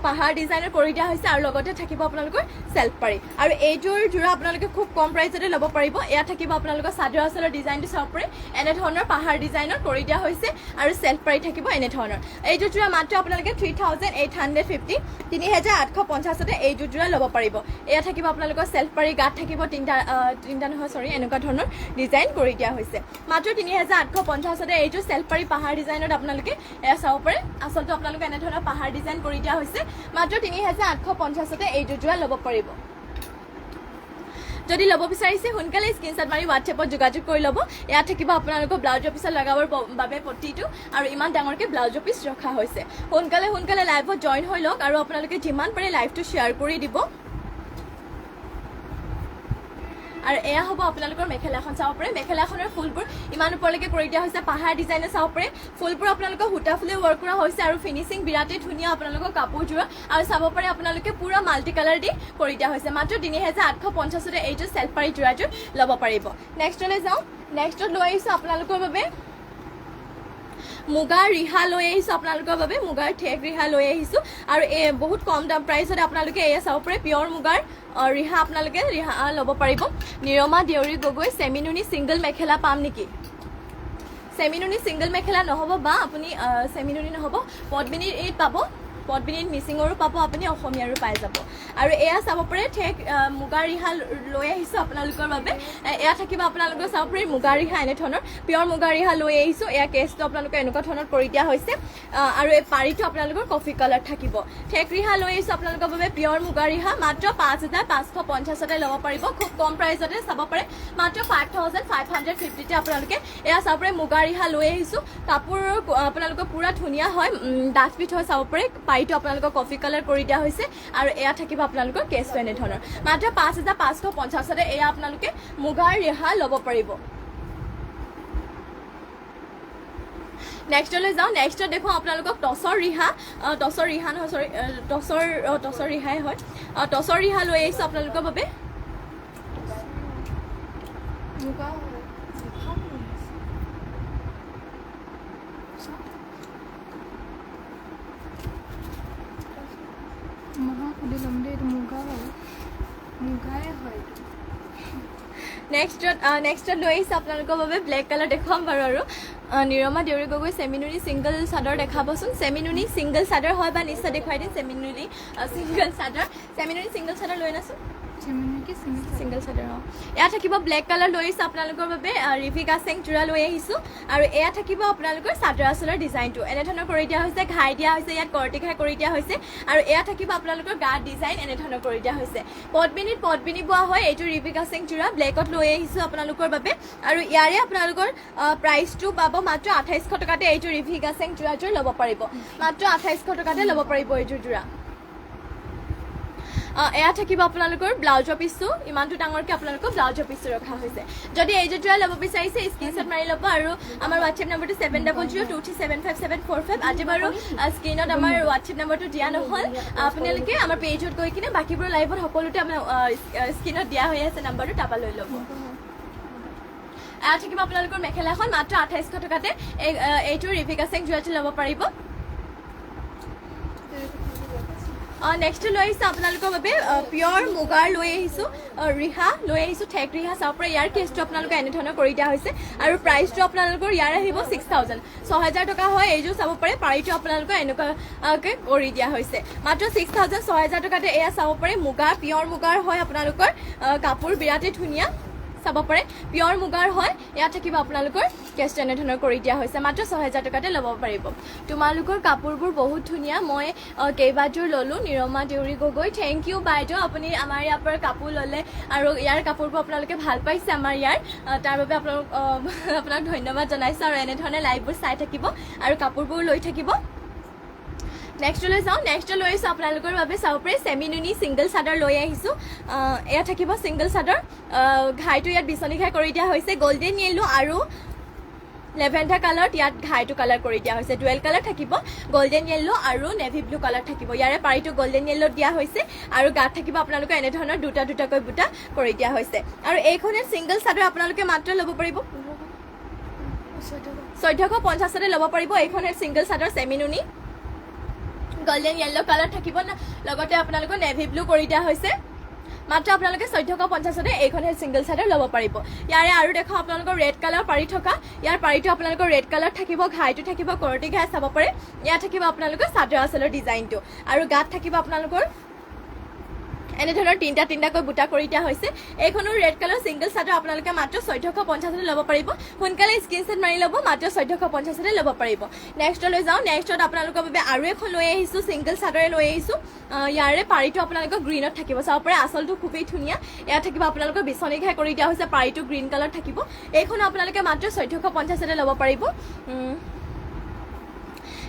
পাহাৰ ডিজাইনৰ কৰি দিয়া হৈছে আৰু লগতে থাকিব আপোনালোকৰ চেল্ফ পাৰি আৰু এইযোৰ যোৰা আপোনালোকে খুব কম প্ৰাইচতে ল'ব পাৰিব এয়া থাকিব আপোনালোকৰ চাদৰ আচলৰ ডিজাইনটো চাব পাৰে এনেধৰণৰ পাহাৰ ডিজাইনৰ কৰি দিয়া হৈছে আৰু চেল্ফ পাৰি থাকিব এনেধৰণৰ এইযোৰ যোৰা মাত্ৰ আপোনালোকে 3850 3850তে এইযোৰ যোৰা ল'ব পাৰিব এয়া থাকিব আপোনালোকৰ চেল্ফ পাৰি গাত থাকিব তিনিটা নহয় সৰি এনেকুৱা ধৰণৰ ডিজাইন কৰি দিয়া হৈছে মাত্ৰ 3850তে এইযোৰ চেল্ফ পাৰি পাহাৰ ডিজাইনত আপোনালোকে এয়া চাব পাৰে আচলতে আপোনালোকে এনেধৰণৰ পাহাৰ ডিজাইন কৰি দিয়া হৈছে মাত্ৰ 3850তে এইযোৰ যোৰা ল'ব পাৰিব যদি ল'ব বিচাৰিছে সোনকালে স্ক্ৰীনশ্বট মাৰি হোৱাটছএপত যোগাযোগ কৰি ল'ব ইয়াত থাকিব আপোনালোকৰ ব্লাউজৰ পিছত লগাবৰ বাবে পটিটো আৰু ইমান ডাঙৰকৈ ব্লাউজৰ পিছ ৰখা হৈছে সোনকালে লাইভত জইন হৈ লওক আৰু আপোনালোকে যিমান পাৰে লাইভটো শ্বেয়াৰ কৰি দিব আৰু এয়া হ'ব আপোনালোকৰ মেখেলাখন চাব পাৰে মেখেলাখনৰ ফুলবোৰ ইমান ওপৰলৈকে কৰি দিয়া হৈছে পাহাৰ ডিজাইনত চাব পাৰে ফুলবোৰ আপোনালোকৰ সূতা ফুলে ৱৰ্ক কৰা হৈছে আৰু ফিনিচিং বিৰাটেই ধুনীয়া আপোনালোকৰ কাপোৰযোৰ আৰু চাব পাৰে আপোনালোকে পুৰা মাল্টি কালাৰ দি কৰি দিয়া হৈছে মাত্ৰ 3850তে এইযোৰ চেল্ফ পাৰি যোৰাযোৰ ল'ব পাৰিব নেক্সটলৈ যাওঁ নেক্সটত লৈ আহিছোঁ আপোনালোকৰ বাবে মুগাৰ ৰিহা লৈ আহিছোঁ আপোনালোকৰ বাবে মুগাৰ ঠেক ৰিহা লৈ আহিছোঁ আৰু বহুত কম দাম প্ৰাইচতে আপোনালোকে এয়া চাব পাৰে পিয়ৰ মুগাৰ ৰিহা আপোনালোকে ৰিহা ল'ব পাৰিব নিৰমা দেউৰী গগৈ চেমিনুনি ছিংগল মেখেলা পাম নেকি চেমিনুনি ছিংগল মেখেলা নহ'ব বা আপুনি চেমিনুনি নহ'ব পদ্মিনীৰ এইত পাব পদ্মিনীত মিচিঙৰো পাব আপুনি অসমীয়াৰো পাই যাব আৰু এয়া চাব পাৰে ঠেক মুগা ৰিহা লৈ আহিছোঁ আপোনালোকৰ বাবে এয়া থাকিব আপোনালোকৰ চাব পাৰে মুগা ৰিহা এনেধৰণৰ পিয়ৰ মুগা ৰিহা লৈ আহিছোঁ এয়া কেছটো আপোনালোকে এনেকুৱা ধৰণৰ কৰি দিয়া হৈছে আৰু এই পাৰিটো আপোনালোকৰ কফি কালাৰ থাকিব ঠেক ৰিহা লৈ আহিছোঁ আপোনালোকৰ বাবে পিয়ৰ মুগা ৰিহা মাত্ৰ 5550তে ল'ব পাৰিব খুব কম প্ৰাইচতে চাব পাৰে মাত্ৰ 5550তে আপোনালোকে এয়া চাব পাৰে মুগা ৰিহা লৈ আহিছোঁ কাপোৰ আপোনালোকৰ পুৰা ধুনীয়া হয় ডাঠ পিঠ হয় চাব পাৰে পাৰিটো আপোনালোকৰ কফি কালাৰ কৰি দিয়া হৈছে আৰু এয়া থাকিব আপোনালোকৰ কেছটো এনেধৰণৰ মাত্ৰ 5550তে এয়া আপোনালোকে মুগাৰ ৰিহা ল'ব পাৰিব নেক্সটলৈ যাওঁ নেক্সটত দেখোঁ আপোনালোকক টচৰ ৰিহা নহয় চৰি টচৰ ৰিহাই হয় টচৰ ৰিহা লৈ আহিছোঁ আপোনালোকৰ বাবে নেক্সটত লৈ আহিছোঁ আপোনালোকৰ বাবে ব্লেক কালাৰ দেখুৱাম বাৰু আৰু নিৰমা দেউৰী গগৈ চেমিনুনি ছিংগল চাদৰ দেখাবচোন চেমিনুনি ছিংগল চাদৰ হয় বা নিশ্চয় দেখুৱাই দিম চেমিনুনি ছিংগল চাদৰ লৈ নাচোন ছিংগল চাদৰ এয়া থাকিব ব্লেক কালাৰ লৈ আহিছোঁ আপোনালোকৰ বাবে ৰিভি গাছেং যোৰা লৈ আহিছোঁ আৰু এয়া থাকিব আপোনালোকৰ চাদৰ আচলৰ ডিজাইনটো এনেধৰণৰ কৰি দিয়া হৈছে ঘাই দিয়া হৈছে ইয়াত কৰ্টি ঘাই কৰি দিয়া হৈছে আৰু এয়া থাকিব আপোনালোকৰ গাত ডিজাইন এনেধৰণৰ কৰি দিয়া হৈছে পদ্মিনী বোৱা হয় এইটো ৰিভি গাছেং যোৰা ব্লেকত লৈ আহিছোঁ আপোনালোকৰ বাবে আৰু ইয়াৰে আপোনালোকৰ প্ৰাইচটো পাব মাত্ৰ 2800 টকাতে এইটো ৰিভি গাছেং যোৰাযোৰ ল'ব পাৰিব মাত্ৰ 2800 টকাতে ল'ব পাৰিব এইযোৰ যোৰা এয়া থাকিব আপোনালোকৰ ব্লাউজৰ পিচটো ইমানটো ডাঙৰকৈ আপোনালোকৰ ব্লাউজৰ পিচটো ৰখা হৈছে যদি এইযোৰ ল'ব বিচাৰিছে স্ক্ৰীনশ্বট মাৰি ল'ব আৰু আমাৰ হোৱাটছএপ নম্বৰটো 7002375745 আজি বাৰু স্ক্ৰীনত আমাৰ হোৱাটছএপ নম্বৰটো দিয়া নহ'ল আপোনালোকে আমাৰ পেজত গৈ কিনে বাকীবোৰ লাইভত সকলোতে আমাৰ স্ক্ৰীনত দিয়া হৈ আছে নাম্বাৰটো তাৰপৰা লৈ ল'ব এয়া থাকিব আপোনালোকৰ মেখেলাখন মাত্ৰ 2800 টকাতে এইটো ৰিভিকা সিং জুৱেলাৰী ল'ব পাৰিব নেক্সট লৈ আহিছোঁ আপোনালোকৰ বাবে পিয়ৰ মুগাৰ লৈ আহিছোঁ ৰিহা লৈ আহিছোঁ ঠেক ৰিহা চাব পৰা ইয়াৰ কেছটো আপোনালোকে এনেধৰণৰ কৰি দিয়া হৈছে আৰু প্ৰাইচটো আপোনালোকৰ ইয়াৰ আহিব 6000 6000 টকা হয় এইযোৰ চাব পাৰে পাৰিটো আপোনালোকৰ এনেকুৱাকৈ কৰি দিয়া হৈছে মাত্ৰ 6000 6000 টকাতে এয়া চাব পাৰে মুগা পিয়ৰ মুগাৰ হয় আপোনালোকৰ কাপোৰ বিৰাটেই ধুনীয়া চাব পাৰে পিয়ৰ মুগাৰ হয় ইয়াত থাকিব আপোনালোকৰ কেছটো এনেধৰণৰ কৰি দিয়া হৈছে মাত্ৰ 6000 টকাতে ল'ব পাৰিব তোমালোকৰ কাপোৰবোৰ বহুত ধুনীয়া মই কেইবাযোৰ ল'লোঁ নিৰমা দেউৰী গগৈ থেংক ইউ বাইদেউ আপুনি আমাৰ ইয়াৰ পৰা কাপোৰ ল'লে আৰু ইয়াৰ কাপোৰবোৰ আপোনালোকে ভাল পাইছে আমাৰ ইয়াৰ তাৰ বাবে আপোনাক ধন্যবাদ জনাইছোঁ আৰু এনেধৰণে লাইভবোৰ চাই থাকিব আৰু কাপোৰবোৰ লৈ থাকিব নেক্সট লৈ যাওঁ নেক্সট লৈ আহিছোঁ আপোনালোকৰ বাবে চাব পাৰে ছেমি নুনি ছিংগল চাদৰ লৈ আহিছোঁ এয়া থাকিব ছিংগল চাদৰ ঘাইটো ইয়াত বিচনী ঘাই কৰি দিয়া হৈছে গল্ডেন য়েলো আৰু লেভেণ্ডাৰ কালাৰত ইয়াত ঘাইটো কালাৰ কৰি দিয়া হৈছে ডুৱেল কালাৰ থাকিব গল্ডেন য়েলো আৰু নেভি ব্লু কালাৰ থাকিব ইয়াৰে পাৰিটো গল্ডেন য়েলোত দিয়া হৈছে আৰু গাত থাকিব আপোনালোকৰ এনেধৰণৰ দুটা দুটাকৈ বুটা কৰি দিয়া হৈছে আৰু এইখনে ছিংগল চাদৰ আপোনালোকে মাত্ৰ ল'ব পাৰিব 1450 ল'ব পাৰিব এইখনে ছিংগল চাদৰ ছেমি নুনি গল্ডেন য়েলো কালাৰ থাকিব না লগতে আপোনালোকৰ নেভি ব্লু কৰি দিয়া হৈছে মাত্ৰ আপোনালোকে 1450 এইখনে ছিংগল চাদৰ ল'ব পাৰিব ইয়াৰে আৰু দেখাও আপোনালোকৰ ৰেড কালাৰ পাৰি থকা ইয়াৰ পাৰিটো আপোনালোকৰ ৰেড কালাৰ থাকিব ঘাইটো থাকিব কৰটি ঘাই চাব পাৰে ইয়াত থাকিব আপোনালোকৰ চাদৰ আঁচলৰ ডিজাইনটো আৰু গাত থাকিব আপোনালোকৰ এনেধৰণৰ তিনিটাকৈ বুটা কৰি দিয়া হৈছে এইখনো ৰেড কালাৰ ছিংগল চাদৰ আপোনালোকে মাত্ৰ 1450 ল'ব পাৰিব সোনকালে স্ক্ৰীনশ্বট মাৰি ল'ব মাত্ৰ 1450 ল'ব পাৰিব নেক্সট লৈ যাওঁ নেক্সটত আপোনালোকৰ বাবে আৰু এখন লৈ আহিছোঁ ছিংগল চাদৰে লৈ আহিছোঁ ইয়াৰে পাৰিটো আপোনালোকৰ গ্ৰীণত থাকিব চাব পাৰে আচলটো খুবেই ধুনীয়া ইয়াত থাকিব আপোনালোকৰ বিচনী ঘাই কৰি দিয়া হৈছে পাৰিটো গ্ৰীণ কালাৰ থাকিব এইখনো আপোনালোকে মাত্ৰ 1450 ল'ব পাৰিব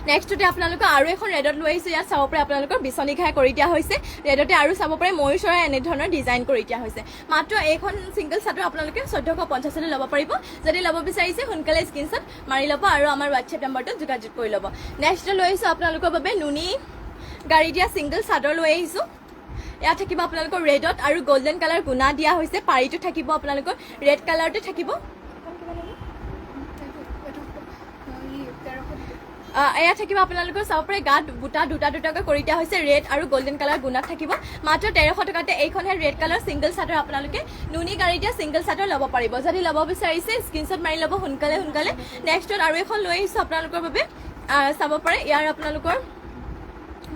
নেক্সটতে আপোনালোকৰ আৰু এখন ৰেডত লৈ আহিছোঁ ইয়াত চাব পাৰে আপোনালোকৰ বিচনী ঘাই কৰি দিয়া হৈছে ৰেডতে আৰু চাব পাৰে ময়ূৰ চৰাই এনেধৰণৰ ডিজাইন কৰি দিয়া হৈছে মাত্ৰ এইখন ছিংগল চাদৰ আপোনালোকে 1450 ল'ব পাৰিব যদি ল'ব বিচাৰিছে সোনকালে স্ক্ৰীনশ্বট মাৰি ল'ব আৰু আমাৰ হোৱাটছএপ নম্বৰটোত যোগাযোগ কৰি ল'ব নেক্সট লৈ আহিছোঁ আপোনালোকৰ বাবে নুনি গাড়ী দিয়া ছিংগল চাদৰ লৈ আহিছোঁ ইয়াত থাকিব আপোনালোকৰ ৰেডত আৰু গল্ডেন কালাৰ গুণা দিয়া হৈছে পাৰিটো থাকিব আপোনালোকৰ ৰেড কালাৰতে থাকিব এয়া থাকিব আপোনালোকৰ চাব পাৰে গাত বুটা দুটা দুটাকৈ কৰি দিয়া হৈছে ৰেড আৰু গল্ডেন কালাৰ গুণাত থাকিব মাত্ৰ 1300 টকাতে এইখনহে ৰেড কালাৰ ছিংগল চাদৰ আপোনালোকে নুনি গাড়ী দিয়া ছিংগল চাদৰ ল'ব পাৰিব যদি ল'ব বিচাৰিছে স্ক্ৰীনশ্বট মাৰি ল'ব সোনকালে নেক্সটত আৰু এখন লৈ আহিছোঁ আপোনালোকৰ বাবে চাব পাৰে ইয়াৰ আপোনালোকৰ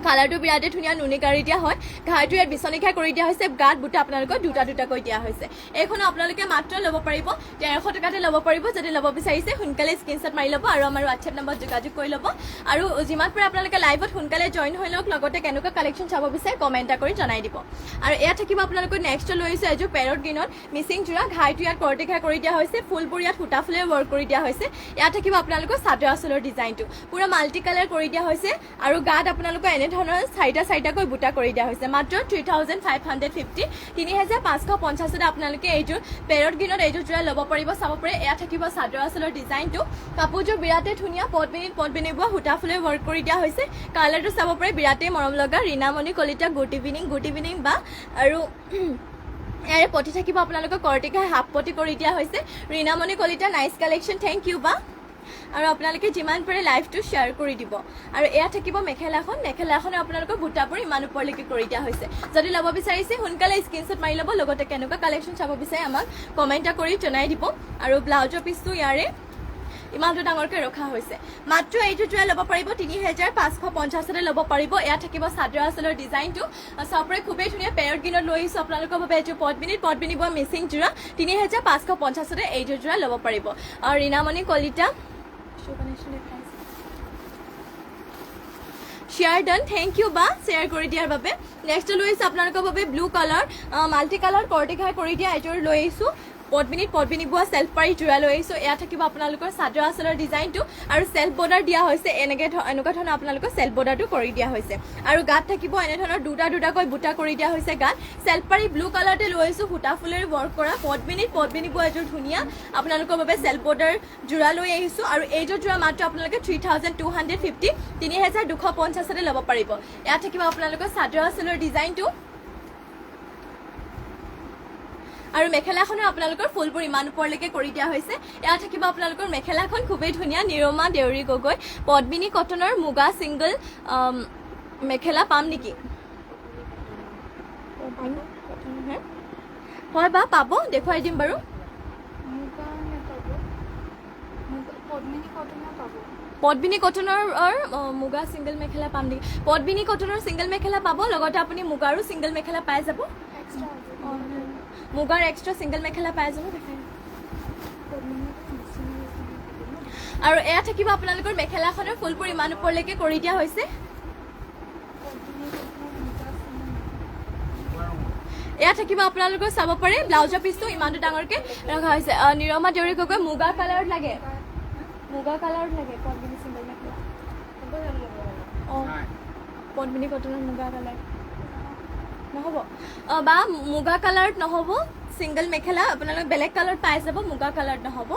কালাৰটো বিৰাটেই ধুনীয়া নুনি গাড়ী দিয়া হয় ঘাইটো ইয়াত বিচনী ঘাই কৰি দিয়া হৈছে গাত বুটা আপোনালোকৰ দুটা দুটাকৈ দিয়া হৈছে এইখনো আপোনালোকে মাত্ৰ ল'ব পাৰিব 1300 টকাতে ল'ব পাৰিব যদি ল'ব বিচাৰিছে সোনকালে স্ক্ৰীনশ্বট মাৰি ল'ব আৰু আমাৰ হোৱাটছএপ নম্বৰত যোগাযোগ কৰি ল'ব আৰু যিমান পাৰে আপোনালোকে লাইভত সোনকালে জইন হৈ লওক লগতে কেনেকুৱা কালেকশ্যন চাব বিচাৰে কমেণ্ট কৰি জনাই দিব আৰু এয়া থাকিব আপোনালোকৰ নেক্সট লৈ আহিছোঁ এযোৰ পেৰট গ্ৰীণত মিচিং যোৰা ঘাইটো ইয়াত কৰটি ঘাই কৰি দিয়া হৈছে ফুলবোৰ ইয়াত সূতা ফুলে ৱৰ্ক কৰি দিয়া হৈছে ইয়াত থাকিব আপোনালোকৰ চাদৰ আঁচলৰ ডিজাইনটো পুৰা মাল্টি কালাৰ কৰি দিয়া হৈছে আৰু গাত আপোনালোকৰ এনেধৰণৰ চাৰিটাকৈ বুটা কৰি দিয়া হৈছে মাত্ৰ 3550 3550 আপোনালোকে এইযোৰ পেৰট গ্ৰীণত এইযোৰ যোৰা ল'ব পাৰিব চাব পাৰে এয়া থাকিব চাদৰ আঁচলৰ ডিজাইনটো কাপোৰযোৰ বিৰাটেই ধুনীয়া পদ্মিনী বোৱা সূতা ফুলে ৱৰ্ক কৰি দিয়া হৈছে কালাৰটো চাব পাৰে বিৰাটেই মৰম লগা ৰীণামণি কলিতা গুড ইভিনিং বা আৰু ইয়াৰে পতি থাকিব আপোনালোকৰ কৰটি ঘাই হাফ পতি কৰি দিয়া হৈছে Reenamoni Kalita nice collection thank you বা আৰু আপোনালোকে যিমান পাৰে লাইভটো শ্বেয়াৰ কৰি দিব আৰু এয়া থাকিব মেখেলাখনে আপোনালোকৰ বুটাবোৰ ইমান ওপৰলৈকে কৰি দিয়া হৈছে যদি ল'ব বিচাৰিছে সোনকালে স্ক্ৰীনশ্বট মাৰি ল'ব লগতে কেনেকুৱা কালেকশ্যন চাব বিচাৰে আমাক কমেণ্ট কৰি জনাই দিব আৰু ব্লাউজৰ পিচটো ইয়াৰে ইমানটো ডাঙৰকৈ ৰখা হৈছে মাত্ৰ এইটো যোৰা ল'ব পাৰিব 3550 ল'ব পাৰিব এয়া থাকিব চাদৰ আঁচলৰ ডিজাইনটো চাপৰে খুবেই ধুনীয়া পেৰট গ্ৰীণত লৈ আহিছোঁ আপোনালোকৰ বাবে এইটো পদ্মিনী বোৱা মিচিং যোৰা 3550 এইটো যোৰা ল'ব পাৰিব আৰু ৰীণামণি Kalita share done thank you বা শ্বেয়াৰ কৰি দিয়াৰ বাবে নেক্সট লৈ আহিছোঁ আপোনালোকৰ বাবে ব্লু কালাৰ মাল্টি কালাৰ কৰটি ঘাই কৰি দিয়া এইযোৰ লৈ আহিছোঁ পদ্মিনী বোৱা চেল্ফ পাৰি যোৰা লৈ আহিছোঁ এয়া থাকিব আপোনালোকৰ চাদৰ আঁচলৰ ডিজাইনটো আৰু চেল্ফ বৰ্ডাৰ দিয়া হৈছে এনেকুৱা ধৰণৰ আপোনালোকৰ চেল্ফ বৰ্ডাৰটো কৰি দিয়া হৈছে আৰু গাত থাকিব এনেধৰণৰ দুটাকৈ বুটা কৰি দিয়া হৈছে গাত চেল্ফ পাৰি ব্লু কালাৰতে লৈ আহিছোঁ সূতা ফুলেৰে ৱৰ্ক কৰা পদ্মিনী বোৱা এযোৰ ধুনীয়া আপোনালোকৰ বাবে চেল্ফ বৰ্ডাৰ যোৰা লৈ আহিছোঁ আৰু এইযোৰ যোৰা মাত্ৰ আপোনালোকে 3250 3250 ল'ব পাৰিব এয়া থাকিব আপোনালোকৰ চাদৰ আঁচলৰ ডিজাইনটো আৰু মেখেলাখনো আপোনালোকৰ ফুলবোৰ ইমান ওপৰলৈকে কৰি দিয়া হৈছে এয়া থাকিব আপোনালোকৰ মেখেলাখন খুবেই ধুনীয়া নিৰমা দেউৰী গগৈ পদ্মিনী কটনৰ মুগা সিংগল মেখেলা পাম নেকি হয় বা পাব দেখুৱাই দিম বাৰু পদ্মিনী কটনৰ মুগা সিংগল মেখেলা পাম নেকি পদ্মিনী কটনৰ সিংগল মেখেলা পাব লগতে আপুনি মুগাৰো সিংগল মেখেলা পাই যাব মুগাৰ এক্সট্ৰা সিংগল মেখেলা পাই যাব দেখাই আৰু এয়া থাকিব আপোনালোকৰ মেখেলাখনৰ ফুলবোৰ ইমান ওপৰলৈকে কৰি দিয়া হৈছে এয়া থাকিব আপোনালোকৰ চাব পাৰে ব্লাউজৰ পিচটো ইমানটো ডাঙৰকে ৰখা হৈছে নিৰমা দেউৰী গগৈ মুগা কালাৰত লাগে পদ্মিনী সিংগল মেখেলা পদ্মিনী কটনৰ মুগা কালাৰ নহ'ব বা মুগা কালাৰত নহ'ব সিংগল মেখেলা আপোনালোকে বেলেগ কালাৰত পাই যাব মুগা কালাৰত নহ'ব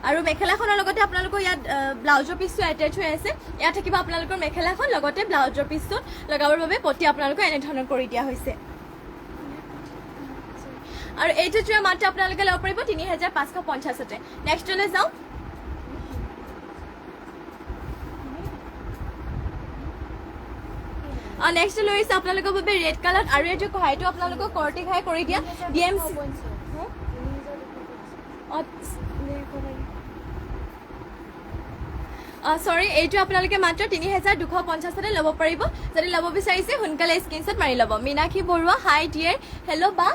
আৰু মেখেলাখনৰ লগতে আপোনালোকৰ ইয়াত ব্লাউজৰ পিচটো এটেচ হৈ আছে ইয়াত থাকিব আপোনালোকৰ মেখেলাখন লগতে ব্লাউজৰ পিচটো লগাবৰ বাবে পটি আপোনালোকৰ এনেধৰণৰ কৰি দিয়া হৈছে আৰু এইটো যোৰা মাত্ৰ আপোনালোকে ল'ব পাৰিব 3550তে নেক্সটলৈ যাওঁ নেক্সট লৈ আহিছে আপোনালোকৰ বাবে ৰেড কালাৰ আৰু এইটো কঢ়াইটো আপোনালোকক কৰ্টি ঘাই কৰি দিয়া DMC সৰি এইটো আপোনালোকে মাত্ৰ 3250তে ল'ব পাৰিব যদি ল'ব বিচাৰিছে সোনকালে স্ক্ৰীনশ্বট মাৰি ল'ব মীনাক্ষী বৰুৱা হাই ডিয়াৰ হেল্ল' বা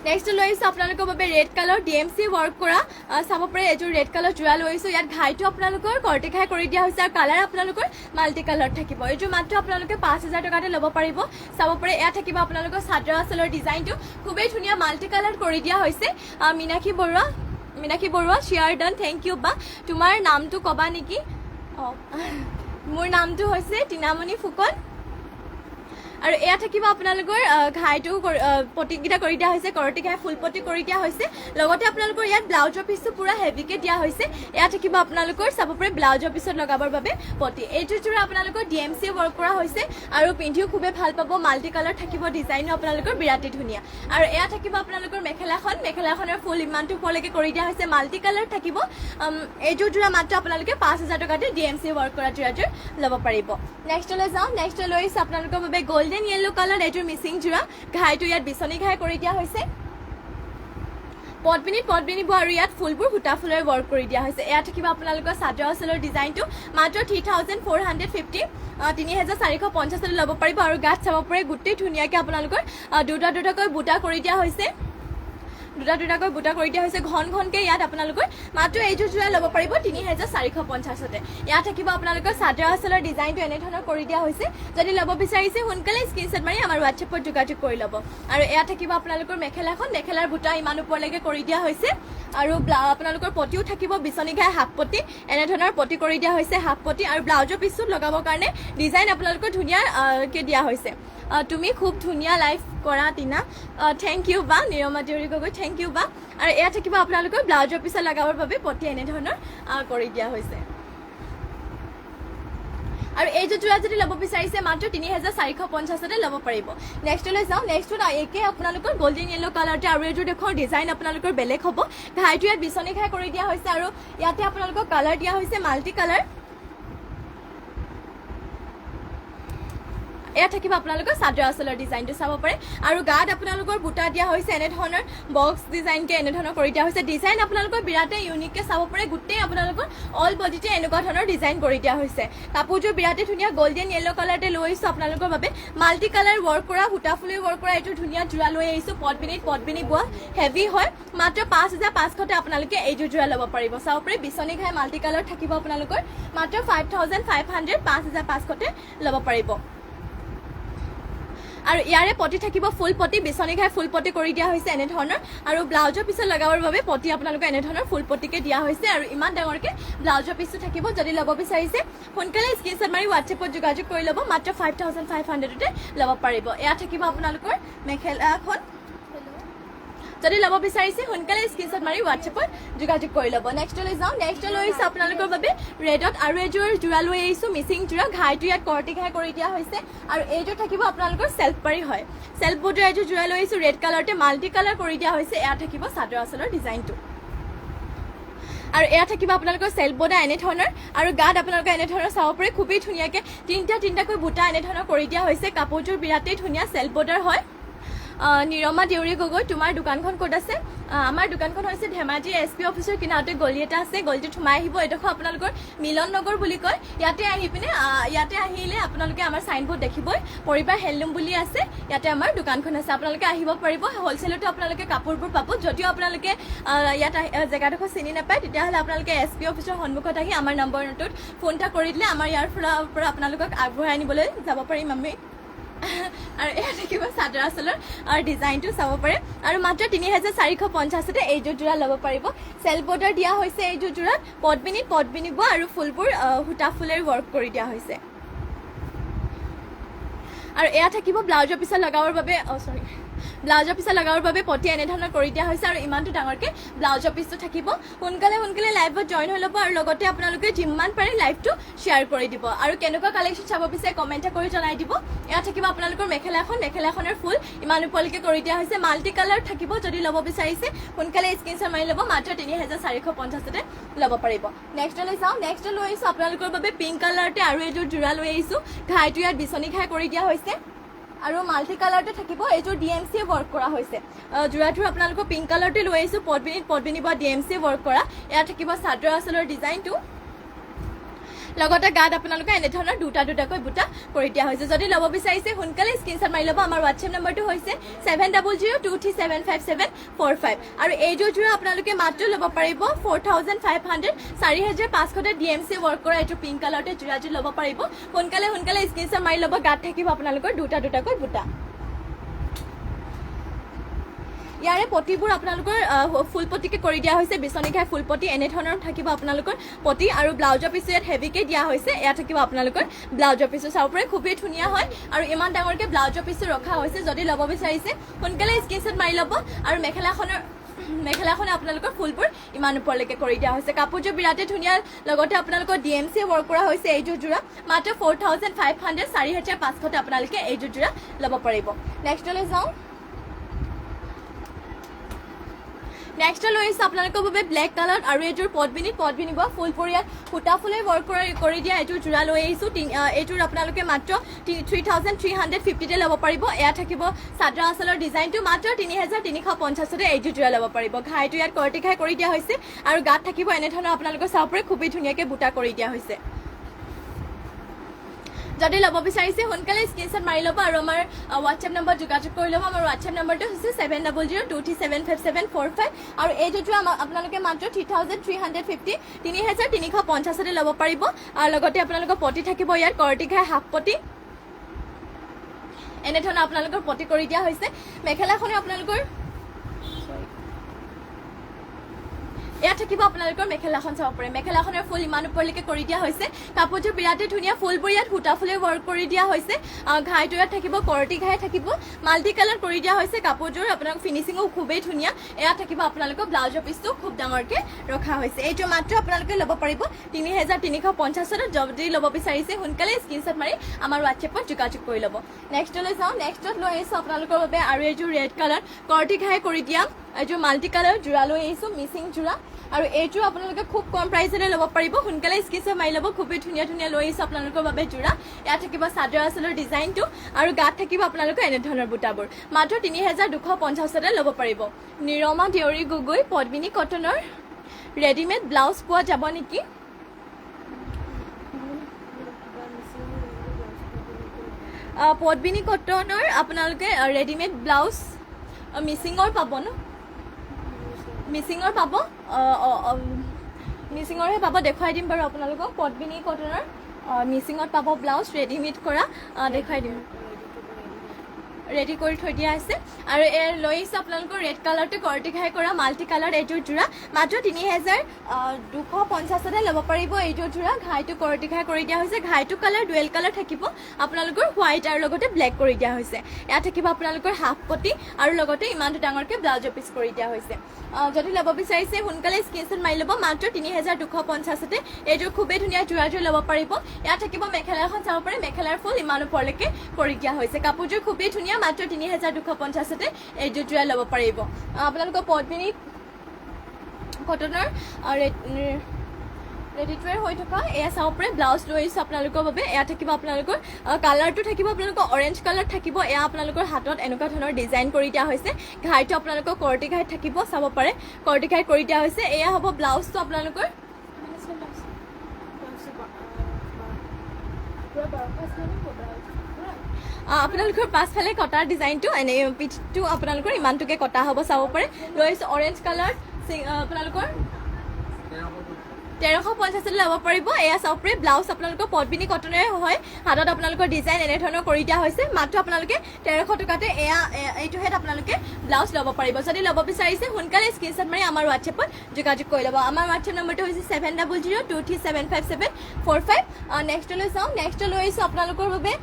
নেক্সট লৈ আহিছোঁ আপোনালোকৰ বাবে ৰেড কালাৰ DMC ৱৰ্ক কৰা চাব পাৰে এইযোৰ ৰেড কালাৰ যোৰা লৈ আহিছোঁ ইয়াত ঘাইটো আপোনালোকৰ কৰ্টি ঘাই কৰি দিয়া হৈছে আৰু কালাৰ আপোনালোকৰ মাল্টি কালাৰ থাকিব এইযোৰ মাত্ৰ আপোনালোকে 5000 টকাতে ল'ব পাৰিব চাব পাৰে এয়া থাকিব আপোনালোকৰ চাদৰ আঁচলৰ ডিজাইনটো খুবেই ধুনীয়া মাল্টি কালাৰ কৰি দিয়া হৈছে Meenakshi Barua share done thank you বা তোমাৰ নামটো ক'বা নেকি মোৰ নামটো হৈছে টিনামণি ফুকন আৰু এয়া থাকিব আপোনালোকৰ ঘাইটো পটিকেইটা কৰি দিয়া হৈছে কৰটি ঘাই ফুল পটি কৰি দিয়া হৈছে লগতে আপোনালোকৰ ইয়াত ব্লাউজৰ পিচটো পুৰা হেভিকে দিয়া হৈছে এয়া থাকিব আপোনালোকৰ চাব পাৰে ব্লাউজৰ পিছত লগাবৰ বাবে পটি এইটো যোৰা আপোনালোকৰ DMC ৱৰ্ক কৰা হৈছে আৰু পিন্ধিও খুবেই ভাল পাব মাল্টি কালাৰ থাকিব ডিজাইনো আপোনালোকৰ বিৰাটেই ধুনীয়া আৰু এয়া থাকিব আপোনালোকৰ মেখেলাখনৰ ফুল ইমানটো ওপৰলৈকে কৰি দিয়া হৈছে মাল্টি কালাৰ থাকিব এইটো যোৰা মাত্ৰ আপোনালোকে 5000 টকাতে DMC ৱৰ্ক কৰা যোৰাযোৰ ল'ব পাৰিব নেক্সটলৈ যাওঁ নেক্সট লৈ আহিছে আপোনালোকৰ বাবে গোল্ডেন येलो কালাৰ এইটোৰ মিচিং যোৰা ঘাইটো ইয়াত বিচনী ঘাই কৰি দিয়া হৈছে পদ্মিনী বোৱা আৰু ইয়াত ফুলবোৰ সূতা ফুলেৰে ৱৰ্ক কৰি দিয়া হৈছে এয়া থাকিব আপোনালোকৰ চাদৰ আঁচলৰ ডিজাইনটো মাত্ৰ 3450 3450 ল'ব পাৰিব আৰু গাত চাব পাৰে গোটেই ধুনীয়াকৈ আপোনালোকৰ দুটাকৈ বুটা কৰি দিয়া হৈছে ঘনকে ইয়াত আপোনালোকৰ মাত্ৰ এইযোৰ যোৰা ল'ব পাৰিব 3450তে ইয়াত থাকিব আপোনালোকৰ চাদৰ আঁচলৰ ডিজাইনটো এনেধৰণৰ কৰি দিয়া হৈছে যদি ল'ব বিচাৰিছে সোনকালে স্ক্ৰীনশ্বট মাৰি আমাৰ হোৱাটছএপত যোগাযোগ কৰি ল'ব আৰু এয়া থাকিব আপোনালোকৰ মেখেলাৰ বুটা ইমান ওপৰলৈকে কৰি দিয়া হৈছে আৰু আপোনালোকৰ পটিও থাকিব বিচনী ঘাই হাফ পটি এনেধৰণৰ পটি কৰি দিয়া হৈছে হাফ পটি আৰু ব্লাউজৰ পিছত লগাবৰ কাৰণে ডিজাইন আপোনালোকৰ ধুনীয়াকৈ দিয়া হৈছে তুমি খুব ধুনীয়া লাইফ কৰা টিনা থেংক ইউ বা নিৰমা দেউৰী গগৈ থেংক ইউ বা আৰু এয়া থাকিব আপোনালোকৰ ব্লাউজৰ পিছত লগাবৰ বাবে পটি এনেধৰণৰ কৰি দিয়া হৈছে আৰু এইযোৰ যোৰা যদি ল'ব বিচাৰিছে মাত্ৰ 3450তে ল'ব পাৰিব নেক্সটলৈ যাওঁ নেক্সটত একে আপোনালোকৰ গোল্ডেন য়েলো কালাৰতে আৰু এইযোৰ দেখুৱাওঁ ডিজাইন আপোনালোকৰ বেলেগ হ'ব ঘাইটো ইয়াত বিচনী ঘাই কৰি দিয়া হৈছে আৰু ইয়াতে আপোনালোকৰ কালাৰ দিয়া হৈছে মাল্টি কালাৰ এয়া থাকিব আপোনালোকৰ চাদৰ আঁচলৰ ডিজাইনটো চাব পাৰে আৰু গাত আপোনালোকৰ বুটা দিয়া হৈছে এনেধৰণৰ বক্স ডিজাইনকে এনেধৰণৰ কৰি দিয়া হৈছে ডিজাইন আপোনালোকৰ বিৰাটেই ইউনিককে চাব পাৰে গোটেই আপোনালোকৰ অল বডিতে এনেকুৱা ধৰণৰ ডিজাইন কৰি দিয়া হৈছে কাপোৰযোৰ বিৰাটেই ধুনীয়া গোল্ডেন য়েলো কালাৰতে লৈ আহিছোঁ আপোনালোকৰ বাবে মাল্টি কালাৰ ৱৰ্ক কৰা সূতা ফুলেৰে ৱৰ্ক কৰা এইটো ধুনীয়া যোৰা লৈ আহিছোঁ পদ্মিনী বোৱা হেভি হয় মাত্ৰ 5500তে আপোনালোকে এইযোৰ যোৰা ল'ব পাৰিব চাব পাৰে বিচনী ঘাই মাল্টি কালাৰ থাকিব আপোনালোকৰ মাত্ৰ 5500 5500তে ল'ব পাৰিব আৰু ইয়াৰে পটি থাকিব ফুল পটি বিচনী ঘাই ফুল পটি কৰি দিয়া হৈছে এনে ধৰণৰ আৰু ব্লাউজৰ পিছত লগাবৰ বাবে পটি আপোনালোকে এনে ধৰণৰ ফুল পটিকে দিয়া হৈছে আৰু ইমান ডাঙৰকে ব্লাউজৰ পিছটো থাকিব যদি ল'ব বিচাৰিছে সোনকালে স্ক্ৰীনশ্বট মাৰি হোৱাটছএপত যোগাযোগ কৰি ল'ব মাত্ৰ 5500তে ল'ব পাৰিব এয়া থাকিব আপোনালোকৰ মেখেলাখন যদি ল'ব বিচাৰিছে সোনকালে স্ক্ৰীনশ্বট মাৰি হোৱাটছএপত যোগাযোগ কৰি ল'ব নেক্সটলৈ যাওঁ নেক্সট লৈ আহিছোঁ আপোনালোকৰ বাবে ৰেডত আৰু এযোৰ যোৰা লৈ আহিছোঁ মিচিং যোৰা ঘাইটো ইয়াত কৰ্টি ঘাই কৰি দিয়া হৈছে আৰু এইযোৰ থাকিব আপোনালোকৰ চেল্ফ পাৰি হয় চেল্ফ বৰ্ডাৰ এযোৰ যোৰা লৈ আহিছোঁ ৰেড কালাৰতে মাল্টি কালাৰ কৰি দিয়া হৈছে এয়া থাকিব চাদৰ আঁচলৰ ডিজাইনটো আৰু এয়া থাকিব আপোনালোকৰ চেল্ফ বৰ্ডাৰ এনে ধৰণৰ আৰু গাত আপোনালোকে এনে ধৰণৰ চাব পাৰে খুবেই ধুনীয়াকৈ তিনিটাকৈ বুটা এনে ধৰণৰ কৰি দিয়া হৈছে কাপোৰযোৰ বিৰাটেই ধুনীয়া চেল্ফ বৰ্ডাৰ হয় নিৰমা দেউৰী গগৈ তোমাৰ দোকানখন ক'ত আছে আমাৰ দোকানখন হৈছে ধেমাজি SP অফিচৰ কিনাৰতে গলি এটা আছে গলিটোত সোমাই আহিব এইডোখৰ আপোনালোকৰ মিলন নগৰ বুলি কয় ইয়াতে আহি পিনে ইয়াতে আহিলে আপোনালোকে আমাৰ চাইনবোৰ্ড দেখিবই পৰিবাৰ হেণ্ডলুম বুলি আছে ইয়াতে আমাৰ দোকানখন আছে আপোনালোকে আহিব পাৰিব হ'লচেলতো আপোনালোকে কাপোৰবোৰ পাব যদিও আপোনালোকে ইয়াত জেগাডোখৰ চিনি নাপায় তেতিয়াহ'লে আপোনালোকে SP অফিচৰ সন্মুখত আহি আমাৰ নম্বৰটোত ফোন এটা কৰি দিলে আমাৰ ইয়াৰ পৰা আপোনালোকক আগবঢ়াই আনিবলৈ যাব পাৰিম আমি আৰু এয়া থাকিব চাদৰ আঁচলৰ ডিজাইনটো চাব পাৰে আৰু মাত্ৰ 3450তে এইযোৰ যোৰা ল'ব পাৰিব চেল্ফ বৰ্ডাৰ দিয়া হৈছে এইযোৰ যোৰাত পদ্মিনী বোৱা আৰু ফুলবোৰ সূতা ফুলেৰে ৱৰ্ক কৰি দিয়া হৈছে আৰু এয়া থাকিব ব্লাউজৰ পিছত লগাবৰ বাবে ব্লাউজৰ পিছত লগাবৰ বাবে পটি এনে ধৰণৰ কৰি দিয়া হৈছে আৰু ইমানটো ডাঙৰকৈ ব্লাউজৰ পিছটো থাকিব সোনকালে লাইভত জইন হৈ ল'ব আৰু লগতে আপোনালোকে যিমান পাৰে লাইভটো শ্বেয়াৰ কৰি দিব আৰু কেনেকুৱা কালেকশ্যন চাব বিচাৰে কমেণ্ট কৰি জনাই দিব এয়া থাকিব আপোনালোকৰ মেখেলাখনৰ ফুল ইমান ওপৰলৈকে কৰি দিয়া হৈছে মাল্টি কালাৰ থাকিব যদি ল'ব বিচাৰিছে সোনকালে স্ক্ৰীনশ্বট মাৰি ল'ব মাত্ৰ 3450তে ল'ব পাৰিব নেক্সটলৈ চাওঁ নেক্সট লৈ আহিছোঁ আপোনালোকৰ বাবে পিংক কালাৰতে আৰু এযোৰ যোৰা লৈ আহিছোঁ ঘাইটো ইয়াত বিচনী ঘাই কৰি দিয়া হৈছে আৰু মাল্টি কালাৰতে থাকিব এইযোৰ DMC ৱৰ্ক কৰা হৈছে যোৰাটোৰ আপোনালোকৰ পিংক কালাৰতে লৈ আহিছোঁ পদ্মিনী বা DMC ৱৰ্ক কৰা এয়া থাকিব চাদৰ আঁচলৰ ডিজাইনটো লগতে গাত আপোনালোকে এনে ধৰণৰ দুটাকৈ বুটা কৰি দিয়া হৈছে যদি ল'ব বিচাৰিছে সোনকালে স্ক্ৰীনশ্বট মাৰি ল'ব আমাৰ হোৱাটছএপ নম্বৰটো হৈছে 7002375745 আৰু এইযোৰ যোৰা আপোনালোকে মাত্ৰ ল'ব পাৰিব 4500 4500তে DMC ৱৰ্ক কৰা এইটো পিংক কালাৰতে যোৰাযোৰ ল'ব পাৰিব সোনকালে স্ক্ৰীনশ্বট মাৰি ল'ব গাত থাকিব আপোনালোকৰ দুটাকৈ বুটা ইয়াৰে পটিবোৰ আপোনালোকৰ ফুল পটিকে কৰি দিয়া হৈছে বিচনী ঘাই ফুল পটি এনে ধৰণৰ থাকিব আপোনালোকৰ পটি আৰু ব্লাউজৰ পিছটো ইয়াত হেভিকে দিয়া হৈছে এয়া থাকিব আপোনালোকৰ ব্লাউজৰ পিছটো চাব পাৰে খুবেই ধুনীয়া হয় আৰু ইমান ডাঙৰকৈ ব্লাউজৰ পিছটো ৰখা হৈছে যদি ল'ব বিচাৰিছে সোনকালে স্ক্ৰীনশ্বট মাৰি ল'ব আৰু মেখেলাখনে আপোনালোকৰ ফুলবোৰ ইমান ওপৰলৈকে কৰি দিয়া হৈছে কাপোৰযোৰ বিৰাটেই ধুনীয়া লগতে আপোনালোকৰ DMC ৱৰ্ক কৰা হৈছে এইযোৰ যোৰা মাত্ৰ 4500 4500তে আপোনালোকে এইযোৰ যোৰা ল'ব পাৰিব নেক্সটলৈ যাওঁ নেক্সট লৈ আহিছোঁ আপোনালোকৰ বাবে ব্লেক কালাৰ আৰু এইযোৰ পদ্মিনী বা ফুল পৰিয়াল সূতা ফুলে ৱৰ্ক কৰি দিয়া এইযোৰ যোৰা লৈ আহিছোঁ এইযোৰ আপোনালোকে মাত্ৰ 3350তে ল'ব পাৰিব এয়া থাকিব চাদৰ আঁচলৰ ডিজাইনটো মাত্ৰ 3350তে এইযোৰ যোৰা ল'ব পাৰিব ঘাইটো ইয়াত কৰ্টি ঘাই কৰি দিয়া হৈছে আৰু গাত থাকিব এনেধৰণৰ আপোনালোকৰ চাব পাৰে খুবেই ধুনীয়াকৈ বুটা কৰি দিয়া হৈছে যদি ল'ব বিচাৰিছে সোনকালে স্ক্ৰীনশ্বট মাৰি ল'ব আৰু আমাৰ হোৱাটছএপ নম্বৰ যোগাযোগ কৰি ল'ব আমাৰ হোৱাটছএপ নম্বৰটো হৈছে 7002375745 আৰু এইযোৰটো আপোনালোকে মাত্ৰ 3350 3350তে ল'ব পাৰিব আৰু লগতে আপোনালোকৰ পটি থাকিব ইয়াত কৰ্টি ঘাই হাফ পটি এনেধৰণৰ আপোনালোকৰ পটি কৰি দিয়া হৈছে মেখেলাখনে আপোনালোকৰ এয়া থাকিব আপোনালোকৰ মেখেলাখন চাব পাৰে মেখেলাখনৰ ফুল ইমান ওপৰলৈকে কৰি দিয়া হৈছে কাপোৰযোৰ বিৰাটেই ধুনীয়া ফুলবোৰ ইয়াত সূতা ফুলে ৱৰ্ক কৰি দিয়া হৈছে ঘাইটো ইয়াত থাকিব কৰ্টি ঘাই থাকিব মাল্টি কালাৰ কৰি দিয়া হৈছে কাপোৰযোৰ আপোনালোক ফিনিচিঙো খুবেই ধুনীয়া এয়া থাকিব আপোনালোকৰ ব্লাউজৰ পিছটো খুব ডাঙৰকৈ ৰখা হৈছে এইটো মাত্ৰ আপোনালোকে ল'ব পাৰিব 3350ত যদি ল'ব বিচাৰিছে সোনকালে স্ক্ৰীনশ্বট মাৰি আমাৰ হোৱাটছএপত যোগাযোগ কৰি ল'ব নেক্সটলৈ যাওঁ নেক্সটত লৈ আহিছোঁ আপোনালোকৰ বাবে আৰু এইযোৰ ৰেড কালাৰ কৰ্টি ঘাই কৰি দিয়া এইযোৰ মাল্টি কালাৰ যোৰা লৈ আহিছোঁ মিচিং যোৰা আৰু এইযোৰ আপোনালোকে খুব কম প্ৰাইচতে ল'ব পাৰিব সোনকালে স্ক্ৰীনশ্বট মাৰি ল'ব খুবেই ধুনীয়া লৈ আহিছোঁ আপোনালোকৰ বাবে যোৰা ইয়াত থাকিব চাদৰ আঁচলৰ ডিজাইনটো আৰু গাত থাকিব আপোনালোকৰ এনেধৰণৰ বুটাবোৰ মাত্ৰ 3250তে ল'ব পাৰিব নিৰমা দেউৰী গগৈ পদ্মিনী কটনৰ ৰেডিমেড ব্লাউজ পোৱা যাব নেকি পদ্মিনী কটনৰ আপোনালোকে ৰেডিমেড ব্লাউজ মিচিঙৰ পাব ন মিচিঙৰ পাব মিচিঙৰহে পাব দেখুৱাই দিম বাৰু আপোনালোকক পদ্মিনী কটনৰ মিচিঙত পাব ব্লাউজ ৰেডিমেড কৰা দেখুৱাই দিম ৰেডি কৰি থৈ দিয়া আছে আৰু লৈ আহিছোঁ আপোনালোকৰ ৰেড কালাৰটো কৰ্টি ঘাই কৰা মাল্টি কালাৰ এইযোৰ যোৰা মাত্ৰ ৩,২৫০তে ল'ব পাৰিব এইযোৰ যোৰা ঘাইটো কৰ্টি ঘাই কৰি দিয়া হৈছে ঘাইটো কালাৰ ডুৱেল কালাৰ থাকিব আপোনালোকৰ হোৱাইট আৰু লগতে ব্লেক কৰি দিয়া হৈছে ইয়াত থাকিব আপোনালোকৰ হাফ পটি আৰু লগতে ইমানটো ডাঙৰকৈ ব্লাউজৰ পিচ কৰি দিয়া হৈছে যদি ল'ব বিচাৰিছে সোনকালে স্ক্ৰীনশ্বট মাৰি ল'ব মাত্ৰ ৩,২৫০তে এইযোৰ খুবেই ধুনীয়া যোৰাযোৰ ল'ব পাৰিব ইয়াত থাকিব মেখেলা এখন চাব পাৰে মেখেলাৰ ফুল ইমান ওপৰলৈকে কৰি দিয়া হৈছে কাপোৰযোৰ খুবেই ধুনীয়া মাত্ৰ ৩,২৫০তে এইযোৰ যোৰা ল'ব পাৰিব আপোনালোকৰ পদ্মিনী কটনৰ ৰেডি টু ৱেৰ হৈ থকা এয়া চাব পাৰে ব্লাউজ লৈ আহিছোঁ আপোনালোকৰ বাবে এয়া থাকিব আপোনালোকৰ কালাৰটো থাকিব আপোনালোকৰ অৰেঞ্জ কালাৰ থাকিব এয়া আপোনালোকৰ হাতত এনেকুৱা ধৰণৰ ডিজাইন কৰি দিয়া হৈছে ঘাইটো আপোনালোকৰ কৰ্টি ঘাইত থাকিব চাব পাৰে কৰ্টি ঘাইত কৰি দিয়া হৈছে এয়া হ'ব ব্লাউজটো আপোনালোকৰ আপোনালোকৰ পাছফালে কটাৰ ডিজাইনটো এনে পিঠটো আপোনালোকৰ ইমানটোকে কটা হ'ব চাব পাৰে লৈ আহিছোঁ অৰেঞ্জ কালাৰ আপোনালোকৰ ১৩৫০তে ল'ব পাৰিব এয়া চাব পাৰে ব্লাউজ আপোনালোকৰ পদ্মিনী কটনেৰে হয় হাতত আপোনালোকৰ ডিজাইন এনেধৰণৰ কৰি দিয়া হৈছে মাত্ৰ আপোনালোকে ১৩০০ টকাতে এয়া এইটোহেত আপোনালোকে ব্লাউজ ল'ব পাৰিব যদি ল'ব বিচাৰিছে সোনকালে স্ক্ৰীনশ্বট মাৰি আমাৰ হোৱাটছএপত যোগাযোগ কৰি ল'ব আমাৰ হোৱাটছএপ নম্বৰটো হৈছে 7002375745 নেক্সটলৈ চাওঁ নেক্সট লৈ আহিছোঁ আপোনালোকৰ বাবে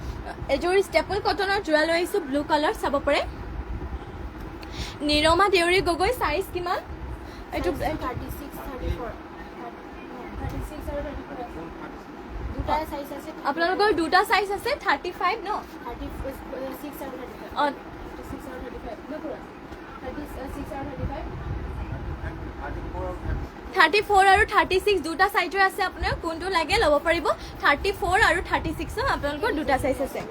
এযোৰ ষ্টেপল কটনৰ যোৰা লৈ আহিছোঁ ব্লু কালাৰ চাব পাৰে নিৰমা দেউৰী গগৈ চাইজ কিমান এইটো 36-34 আপোনালোকৰ দুটা সাইজ আছে 35 ন 34 আৰু 36 দুটা সাইজৰ আছে আপোনাৰ কোনটো লাগে ল'ব পাৰিব 34 আৰু 36 আপোনালোকৰ দুটা সাইজ আছে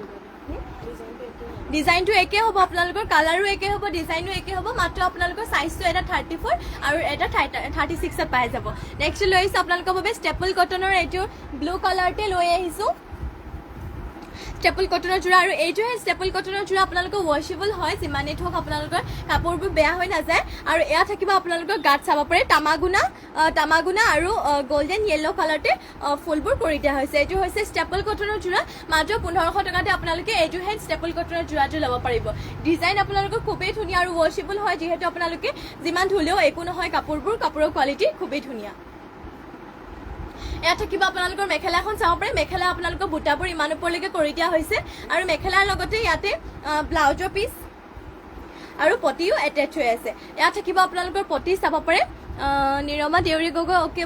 ডিজাইনটো একে হ'ব আপোনালোকৰ কালাৰো একে হ'ব ডিজাইনো একে হ'ব মাত্ৰ আপোনালোকৰ সাইজটো এটা 34 আৰু এটা 36 পাই যাব নেক্সট লৈ আহিছোঁ আপোনালোকৰ বাবে ষ্টেপল কটনৰ এইটো ব্লু কালাৰতে লৈ আহিছোঁ ষ্টেপল কটনৰ যোৰা আৰু এইটোহে ষ্টেপল কটনৰ যোৰা আপোনালোকৰ ৱাশেবল হয় যিমানেই থওক আপোনালোকৰ কাপোৰবোৰ বেয়া হৈ নাযায় আৰু এয়া থাকিব আপোনালোকৰ গাত চাব পাৰে তামাগুনা আৰু গোল্ডেন য়েল্লো কালাৰতে ফুলবোৰ কৰি দিয়া হৈছে এইটো হৈছে ষ্টেপল কটনৰ যোৰা মাত্ৰ ১৫০০ টকাতে আপোনালোকে এইটোহে ষ্টেপল কটনৰ যোৰাটো ল'ব পাৰিব ডিজাইন আপোনালোকৰ খুবেই ধুনীয়া আৰু ৱাশেবল হয় যিহেতু আপোনালোকে যিমান ধুলেও একো নহয় কাপোৰৰ কোৱালিটি খুবেই ধুনীয়া এয়া থাকিব আপোনালোকৰ মেখেলা এখন চাব পাৰে মেখেলা আপোনালোকৰ বুটাবোৰ ইমান ওপৰলৈকে কৰি দিয়া হৈছে আৰু মেখেলাৰ লগতে ইয়াতে ব্লাউজৰ পিচ আৰু পটিও এটেচ হৈ আছে এয়া থাকিব আপোনালোকৰ পটি চাব পাৰে নিৰমা দেউৰী গগৈ ওকে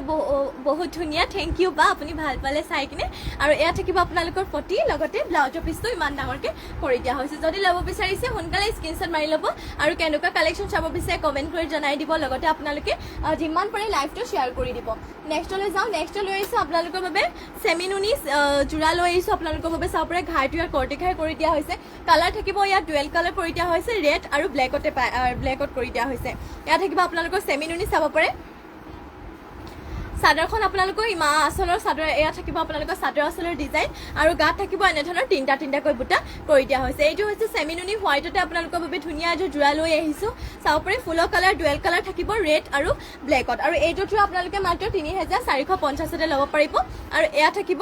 বহুত ধুনীয়া থেংক ইউ বা আপুনি ভাল পালে চাই কিনে আৰু এয়া থাকিব আপোনালোকৰ পটি লগতে ব্লাউজৰ পিচটো ইমান ডাঙৰকৈ কৰি দিয়া হৈছে যদি ল'ব বিচাৰিছে সোনকালে স্ক্ৰীনশ্বট মাৰি ল'ব আৰু কেনেকুৱা কালেকশ্যন চাব বিচাৰে কমেণ্ট কৰি জনাই দিব লগতে আপোনালোকে যিমান পাৰে লাইভটো শ্বেয়াৰ কৰি দিব নেক্সটলৈ যাওঁ নেক্সট লৈ আহিছোঁ আপোনালোকৰ বাবে চেমিনুনি যোৰা লৈ আহিছোঁ আপোনালোকৰ বাবে চাব পাৰে ঘাইটো ইয়াত কৰ্টি ঘাই কৰি দিয়া হৈছে কালাৰ থাকিব ইয়াত ডুৱেল কালাৰ কৰি দিয়া হৈছে ৰেড আৰু ব্লেকত কৰি দিয়া হৈছে ইয়াত থাকিব আপোনালোকৰ চেমিনুনি চাব পাৰে চাদৰখন আপোনালোকৰ ইমান আচলৰ চাদৰ এয়া থাকিব আপোনালোকৰ চাদৰ আচলৰ ডিজাইন আৰু গাত থাকিব এনেধৰণৰ তিনিটাকৈ বুটা কৰি দিয়া হৈছে এইটো হৈছে চেমিনুনি হোৱাইটতে আপোনালোকৰ বাবে ধুনীয়া এযোৰ যোৰা লৈ আহিছোঁ চাব পাৰে ফুলৰ কালাৰ ডুৱেল কালাৰ থাকিব ৰেড আৰু ব্লেকত আৰু এইযোৰ যোৰা আপোনালোকে মাত্ৰ ৩,৪৫০তে ল'ব পাৰিব আৰু এয়া থাকিব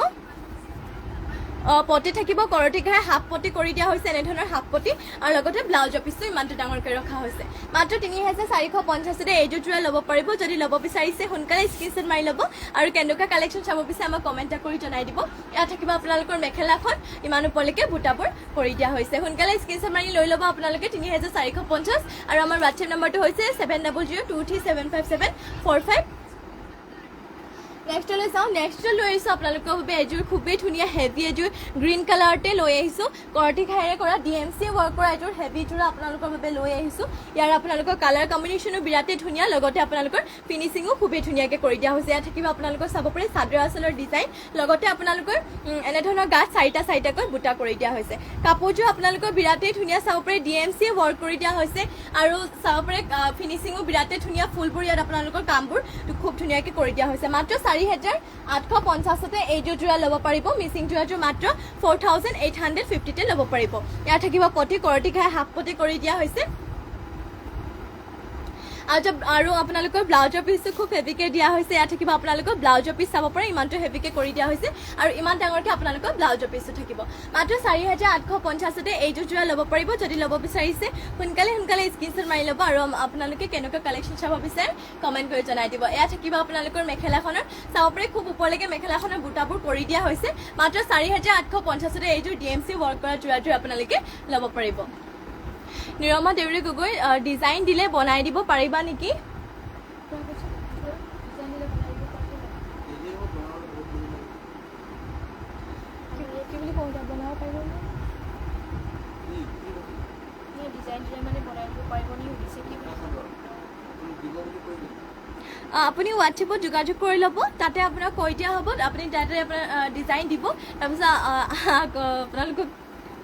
পটি থাকিব কৰটি ঘাই হাফ পটি কৰি দিয়া হৈছে এনেধৰণৰ হাফ পটি আৰু লগতে ব্লাউজৰ পিচটো ইমানটো ডাঙৰকৈ ৰখা হৈছে মাত্ৰ ৩,৪৫০তে এইযোৰ যোৰা ল'ব পাৰিব যদি ল'ব বিচাৰিছে সোনকালে স্ক্ৰীনশ্বট মাৰি ল'ব আৰু কেনেকুৱা কালেকশ্যন চাব বিচাৰে আমাক কমেণ্ট কৰি জনাই দিব এয়া থাকিব আপোনালোকৰ মেখেলাখন ইমান ওপৰলৈকে বুটাবোৰ কৰি দিয়া হৈছে সোনকালে স্ক্ৰীনশ্বট মাৰি লৈ ল'ব আপোনালোকে ৩,৪৫০ আৰু আমাৰ হোৱাটছএপ নম্বৰটো হৈছে 7002375745 নেক্সটলৈ যাওঁ নেক্সট লৈ আহিছোঁ আপোনালোকৰ বাবে এযোৰ খুবেই ধুনীয়া হেভি এযোৰ গ্ৰীণ কালাৰতে লৈ আহিছোঁ কৰ্টি ঘাইৰে কৰা DMC ৱৰ্ক কৰা এযোৰ হেভি যোৰা আপোনালোকৰ বাবে লৈ আহিছোঁ ইয়াৰ আপোনালোকৰ কালাৰ কম্বিনেশ্যনো বিৰাটেই ধুনীয়া লগতে আপোনালোকৰ ফিনিচিঙো খুবেই ধুনীয়াকৈ কৰি দিয়া হৈছে ইয়াত থাকিব আপোনালোকৰ চাব পাৰে চাদৰ আচলৰ ডিজাইন লগতে আপোনালোকৰ এনেধৰণৰ গাত চাৰিটাকৈ বুটা কৰি দিয়া হৈছে কাপোৰযোৰ আপোনালোকৰ বিৰাটেই ধুনীয়া চাব পাৰে DMC ৱৰ্ক কৰি দিয়া হৈছে আৰু চাব পাৰে ফিনিচিঙো বিৰাটেই ধুনীয়া ফুলবোৰ ইয়াত আপোনালোকৰ কামবোৰ খুব ধুনীয়াকৈ কৰি দিয়া হৈছে মাত্ৰ ৪,৮৫০তে এইযোৰ যোৰা ল'ব পাৰিব মিচিং যোৰাযোৰ মাত্ৰ 4,850তে ল'ব পাৰিব ইয়াত থাকিব পটি কৰটি ঘাই হাফ পটি কৰি দিয়া হৈছে আৰু আপোনালোকৰ ব্লাউজৰ পিচটো খুব হেভিকে দিয়া হৈছে ইয়াত থাকিব আপোনালোকৰ ব্লাউজৰ পিচ চাব পাৰে ইমানটো হেভিকে কৰি দিয়া হৈছে আৰু ইমান ডাঙৰকে আপোনালোকৰ ব্লাউজৰ পিচটো থাকিব মাত্ৰ 4850 তে এইটো জোৰা ল'ব পাৰিব যদি ল'ব বিচাৰিছে সোনকালে স্ক্ৰীনশ্বট মাৰি ল'ব আৰু আপোনালোকে কেনেকুৱা কালেকশ্যন চাব বিচাৰে কমেণ্ট কৰি জনাই দিব এয়া থাকিব আপোনালোকৰ মেখেলাখনৰ চাব পাৰে খুব ওপৰলৈকে মেখেলাখনৰ বুটাবোৰ কৰি দিয়া হৈছে মাত্ৰ 4850 তে এইটো ডিএমচি ৱৰ্ক কৰা জোৰাটো আপোনালোকে ল'ব পাৰিব নিৰমা দেউৰী গগৈ ডিজাইন দিলে বনাই দিব পাৰিবা নেকি আপুনি হোৱাটছএপত যোগাযোগ কৰি ল'ব তাতে আপোনাক কৈ দিয়া হ'ব আপুনি তাতে আপোনাৰ ডিজাইন দিব তাৰপিছত আপোনালোকক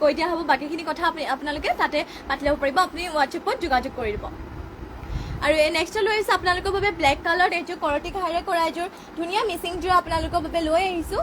কৈ দিয়া হ'ব বাকীখিনি কথা আপোনালোকে তাতে পাতি ল'ব পাৰিব আপুনি হোৱাটছএপত যোগাযোগ কৰি দিব আৰু নেক্সট লৈ আহিছোঁ আপোনালোকৰ বাবে ব্লেক কালাৰ এইযোৰ কৰতি ঘাইৰে কৰা এযোৰ ধুনীয়া মিচিং যোৰ আপোনালোকৰ বাবে লৈ আহিছোঁ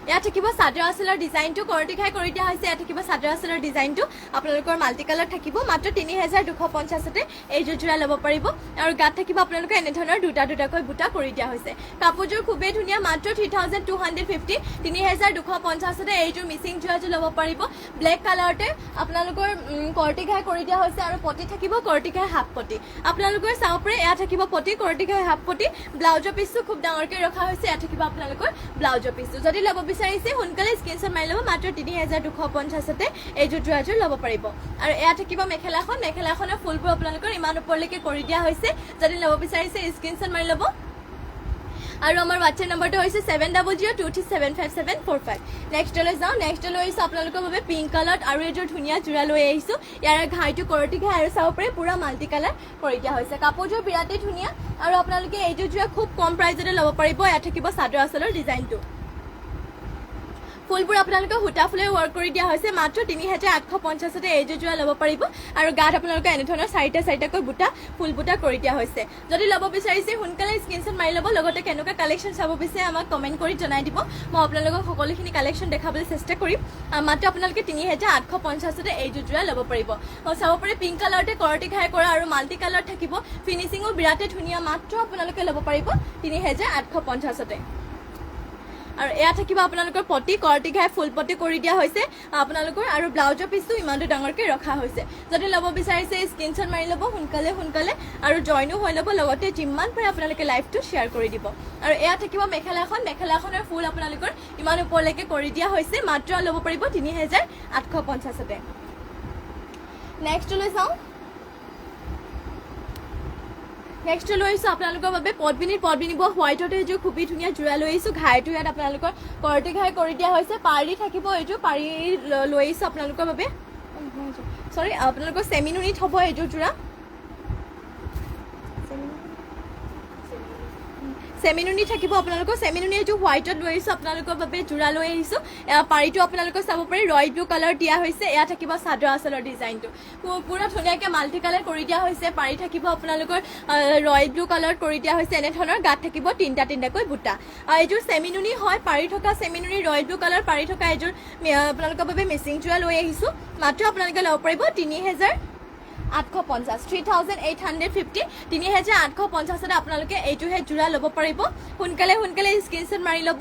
ইয়াত থাকিব চাদৰ আঁচলৰ ডিজাইনটো কৰতি ঘাই কৰি দিয়া হৈছে ইয়াত থাকিব চাদৰ আঁচলৰ ডিজাইনটো আপোনালোকৰ মাল্টি কালাৰ থাকিব মাত্ৰ 3250 তে এইযোৰ জোৰা ল'ব পাৰিব আৰু গাত থাকিব আপোনালোকৰ এনে ধৰণৰ দুটাকৈ বুটা কৰি দিয়া হৈছে কাপোৰযোৰ খুবেই ধুনীয়া মাত্ৰ 3250 3250 তে এইযোৰ মিচিং জোৰাযোৰ ল'ব পাৰিব ব্লেক কালাৰতে আপোনালোকৰ কৰতি ঘাই কৰি দিয়া হৈছে আৰু পটি থাকিব কৰতি ঘাই হাফ পটি আপোনালোকৰ চাব পাৰে এয়া থাকিব পটি কৰতি ঘাই হাফ পটি ব্লাউজৰ পিচটো খুব ডাঙৰকৈ ৰখা হৈছে এয়া থাকিব আপোনালোকৰ ব্লাউজৰ পিচটো যদি ল'ব বিচাৰিছে সোনকালে স্ক্ৰীনশ্বট মাৰি ল'ব মাত্ৰ 3250 তে এইযোৰ জোৰাযোৰ ল'ব পাৰিব আৰু এয়া থাকিব মেখেলাখনৰ ফুলবোৰ আপোনালোকৰ ইমান ওপৰলৈকে কৰি দিয়া হৈছে যদি ল'ব বিচাৰিছে স্ক্ৰীনশ্বট মাৰি ল'ব আৰু আমাৰ হোৱাটছএপ নম্বৰটো হৈছে 7002375745 নেক্সটলৈ যাওঁ নেক্সটলৈ আহিছোঁ আপোনালোকৰ বাবে পিংক কালাৰত আৰু এযোৰ ধুনীয়া জোৰা লৈ আহিছোঁ ইয়াৰ ঘাইটো কৰতি ঘাই আৰু চাব পাৰে পুৰা মাল্টি কালাৰ কৰি দিয়া হৈছে কাপোৰযোৰ বিৰাটেই ধুনীয়া আৰু আপোনালোকে এইযোৰ জোৰা খুব কম প্ৰাইজতে ল'ব পাৰিব ইয়াত থাকিব চাদৰ আঁচলৰ ডিজাইনটো ফুলবোৰ আপোনালোকে সূতা ফুলে ৱৰ্ক কৰি দিয়া হৈছে মাত্ৰ 3850 তে এইযোৰ জোৰা ল'ব পাৰিব আৰু গাত আপোনালোকে এনে ধৰণৰ চাৰিটাকৈ বুটা ফুল বুটা কৰি দিয়া হৈছে যদি ল'ব বিচাৰিছে সোনকালে স্ক্ৰীনশ্বট মাৰি ল'ব লগতে কেনেকুৱা কালেকশ্যন চাব বিচাৰে আমাক কমেণ্ট কৰি জনাই দিব মই আপোনালোকক সকলোখিনি কালেকশ্যন দেখাবলৈ চেষ্টা কৰিম মাত্ৰ আপোনালোকে 3850 তে এইযোৰ জোৰা ল'ব পাৰিব চাব পাৰে পিংক কালাৰতে কৰতি ঘাই কৰা আৰু মাল্টি কালাৰ থাকিব ফিনিচিঙো বিৰাটেই ধুনীয়া মাত্ৰ আপোনালোকে ল'ব পাৰিব 3850 তে আৰু এয়া থাকিব আপোনালোকৰ পটি কৰতি ঘাই ফুল পটি কৰি দিয়া হৈছে আপোনালোকৰ আৰু ব্লাউজৰ পিচটো ইমানটো ডাঙৰকৈ ৰখা হৈছে যদি ল'ব বিচাৰিছে স্ক্ৰীনশ্বট মাৰি ল'ব সোনকালে আৰু জইনো হৈ ল'ব লগতে যিমান পাৰে আপোনালোকে লাইভটো শ্বেয়াৰ কৰি দিব আৰু এয়া থাকিব মেখেলাখনৰ ফুল আপোনালোকৰ ইমান ওপৰলৈকে কৰি দিয়া হৈছে মাত্ৰ ল'ব পাৰিব 3850 তে নেক্সটলৈ যাওঁ নেক্সট লৈ আহিছোঁ আপোনালোকৰ বাবে পদ্মিনী বোৱা হোৱাইটতে এইযোৰ খুবেই ধুনীয়া জোৰা লৈ আহিছোঁ ঘাইটো ইয়াত আপোনালোকৰ কৰতি ঘাই কৰি দিয়া হৈছে পাৰি থাকিব এইযোৰ পাৰি লৈ আহিছোঁ আপোনালোকৰ বাবে চৰি আপোনালোকৰ চেমিনুনিত হ'ব এইযোৰ জোৰা চেমিনুনি থাকিব আপোনালোকৰ চেমিনুনি এইযোৰ হোৱাইটত লৈ আহিছোঁ আপোনালোকৰ বাবে জোৰা লৈ আহিছোঁ পাৰিটো আপোনালোকৰ চাব পাৰি ৰয়েল ব্লু কালাৰ দিয়া হৈছে এয়া থাকিব চাদৰ আঁচলৰ ডিজাইনটো পুৰা ধুনীয়াকৈ মাল্টি কালাৰ কৰি দিয়া হৈছে পাৰি থাকিব আপোনালোকৰ ৰয়েল ব্লু কালাৰ কৰি দিয়া হৈছে এনেধৰণৰ গাত থাকিব তিনিটাকৈ বুটা এইযোৰ চেমিনুনি হয় পাৰি থকা চেমিনুনি ৰয়েল ব্লু কালাৰ পাৰি থকা এইযোৰ আপোনালোকৰ বাবে মিচিং জোৰা লৈ আহিছোঁ মাত্ৰ আপোনালোকে ল'ব পাৰিব 3850 3850 আপোনালোকে এইযোৰহে জোৰা ল'ব পাৰিব সোনকালে স্ক্ৰীনশ্বট মাৰি ল'ব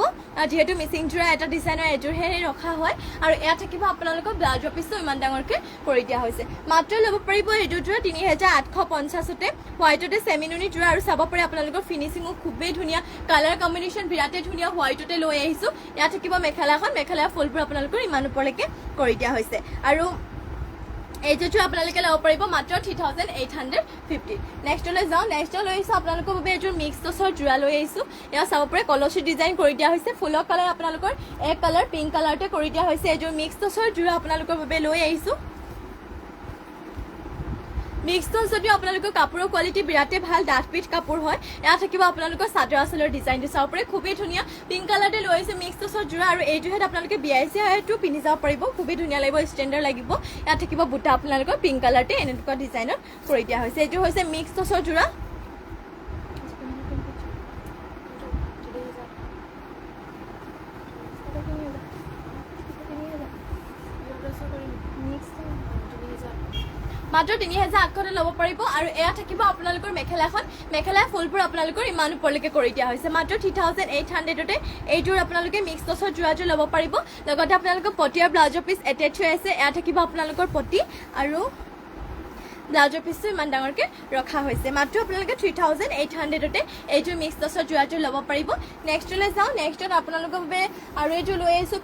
যিহেতু মিচিং জোৰা এটা ডিজাইনৰ এযোৰহে ৰখা হয় আৰু এয়া থাকিব আপোনালোকৰ ব্লাউজৰ পিচটো ইমান ডাঙৰকৈ কৰি দিয়া হৈছে মাত্ৰ ল'ব পাৰিব এইযোৰ জোৰা 3850 তে হোৱাইটতে চেমিনুনি জোৰা আৰু চাব পাৰে আপোনালোকৰ ফিনিচিঙো খুবেই ধুনীয়া কালাৰ কম্বিনেশ্যন বিৰাটেই ধুনীয়া হোৱাইটতে লৈ আহিছোঁ এয়া থাকিব মেখেলা ফুলবোৰ আপোনালোকৰ ইমান ওপৰলৈকে কৰি দিয়া হৈছে আৰু এইযোৰটো আপোনালোকে ল'ব পাৰিব মাত্ৰ 3850 নেক্সটলৈ যাওঁ নেক্সটলৈ আহিছোঁ আপোনালোকৰ বাবে এইযোৰ মিক্স টচৰ জোৰা লৈ আহিছোঁ এয়া চাব পাৰে কলচী ডিজাইন কৰি দিয়া হৈছে ফুলৰ কালাৰ আপোনালোকৰ এক কালাৰ পিংক কালাৰতে কৰি দিয়া হৈছে এইযোৰ মিক্স টচৰ জোৰা আপোনালোকৰ বাবে লৈ আহিছোঁ মিক্স টচ যদিও আপোনালোকৰ কাপোৰৰ কোৱালিটি বিৰাটেই ভাল ডাঠপিঠ কাপোৰ হয় এয়া থাকিব আপোনালোকৰ চাদৰ আঁচলৰ ডিজাইনটো চাব পাৰে খুবেই ধুনীয়া পিংক কালাৰতে লৈ আহিছে মিক্স টচৰ জোৰা আৰু এইযোৰহে আপোনালোকে বিয়াইটো পিন্ধি যাব পাৰিব খুবেই ধুনীয়া লাগিব ষ্টেণ্ডাৰ্ড লাগিব এয়া থাকিব বুটা আপোনালোকৰ পিংক কালাৰতে এনেকুৱা ডিজাইনত কৰি দিয়া হৈছে এইযোৰ হৈছে মিক্স টচৰ জোৰা মাত্ৰ 3800 ল'ব পাৰিব আৰু এয়া থাকিব আপোনালোকৰ মেখেলাখন মেখেলা ফুলবোৰ আপোনালোকৰ ইমান ওপৰলৈকে কৰি দিয়া হৈছে মাত্ৰ 3800তে এইটোৰ আপোনালোকে মিক্স টছৰ যোৰাযোৰ ল'ব পাৰিব লগতে আপোনালোকৰ পটি আৰু ব্লাউজৰ পিচ এটেচ হৈ আছে এয়া থাকিব আপোনালোকৰ পটি আৰু ব্লাউজৰ পিচটো ইমান ডাঙৰকৈ ৰখা হৈছে মাত্ৰ আপোনালোকে 3800তে এইটো মিক্স টছৰ যোৰাযোৰ ল'ব পাৰিব নেক্সটলৈ যাওঁ নেক্সটত আপোনালোকৰ বাবে আৰু এইটো লৈ আহিছোঁ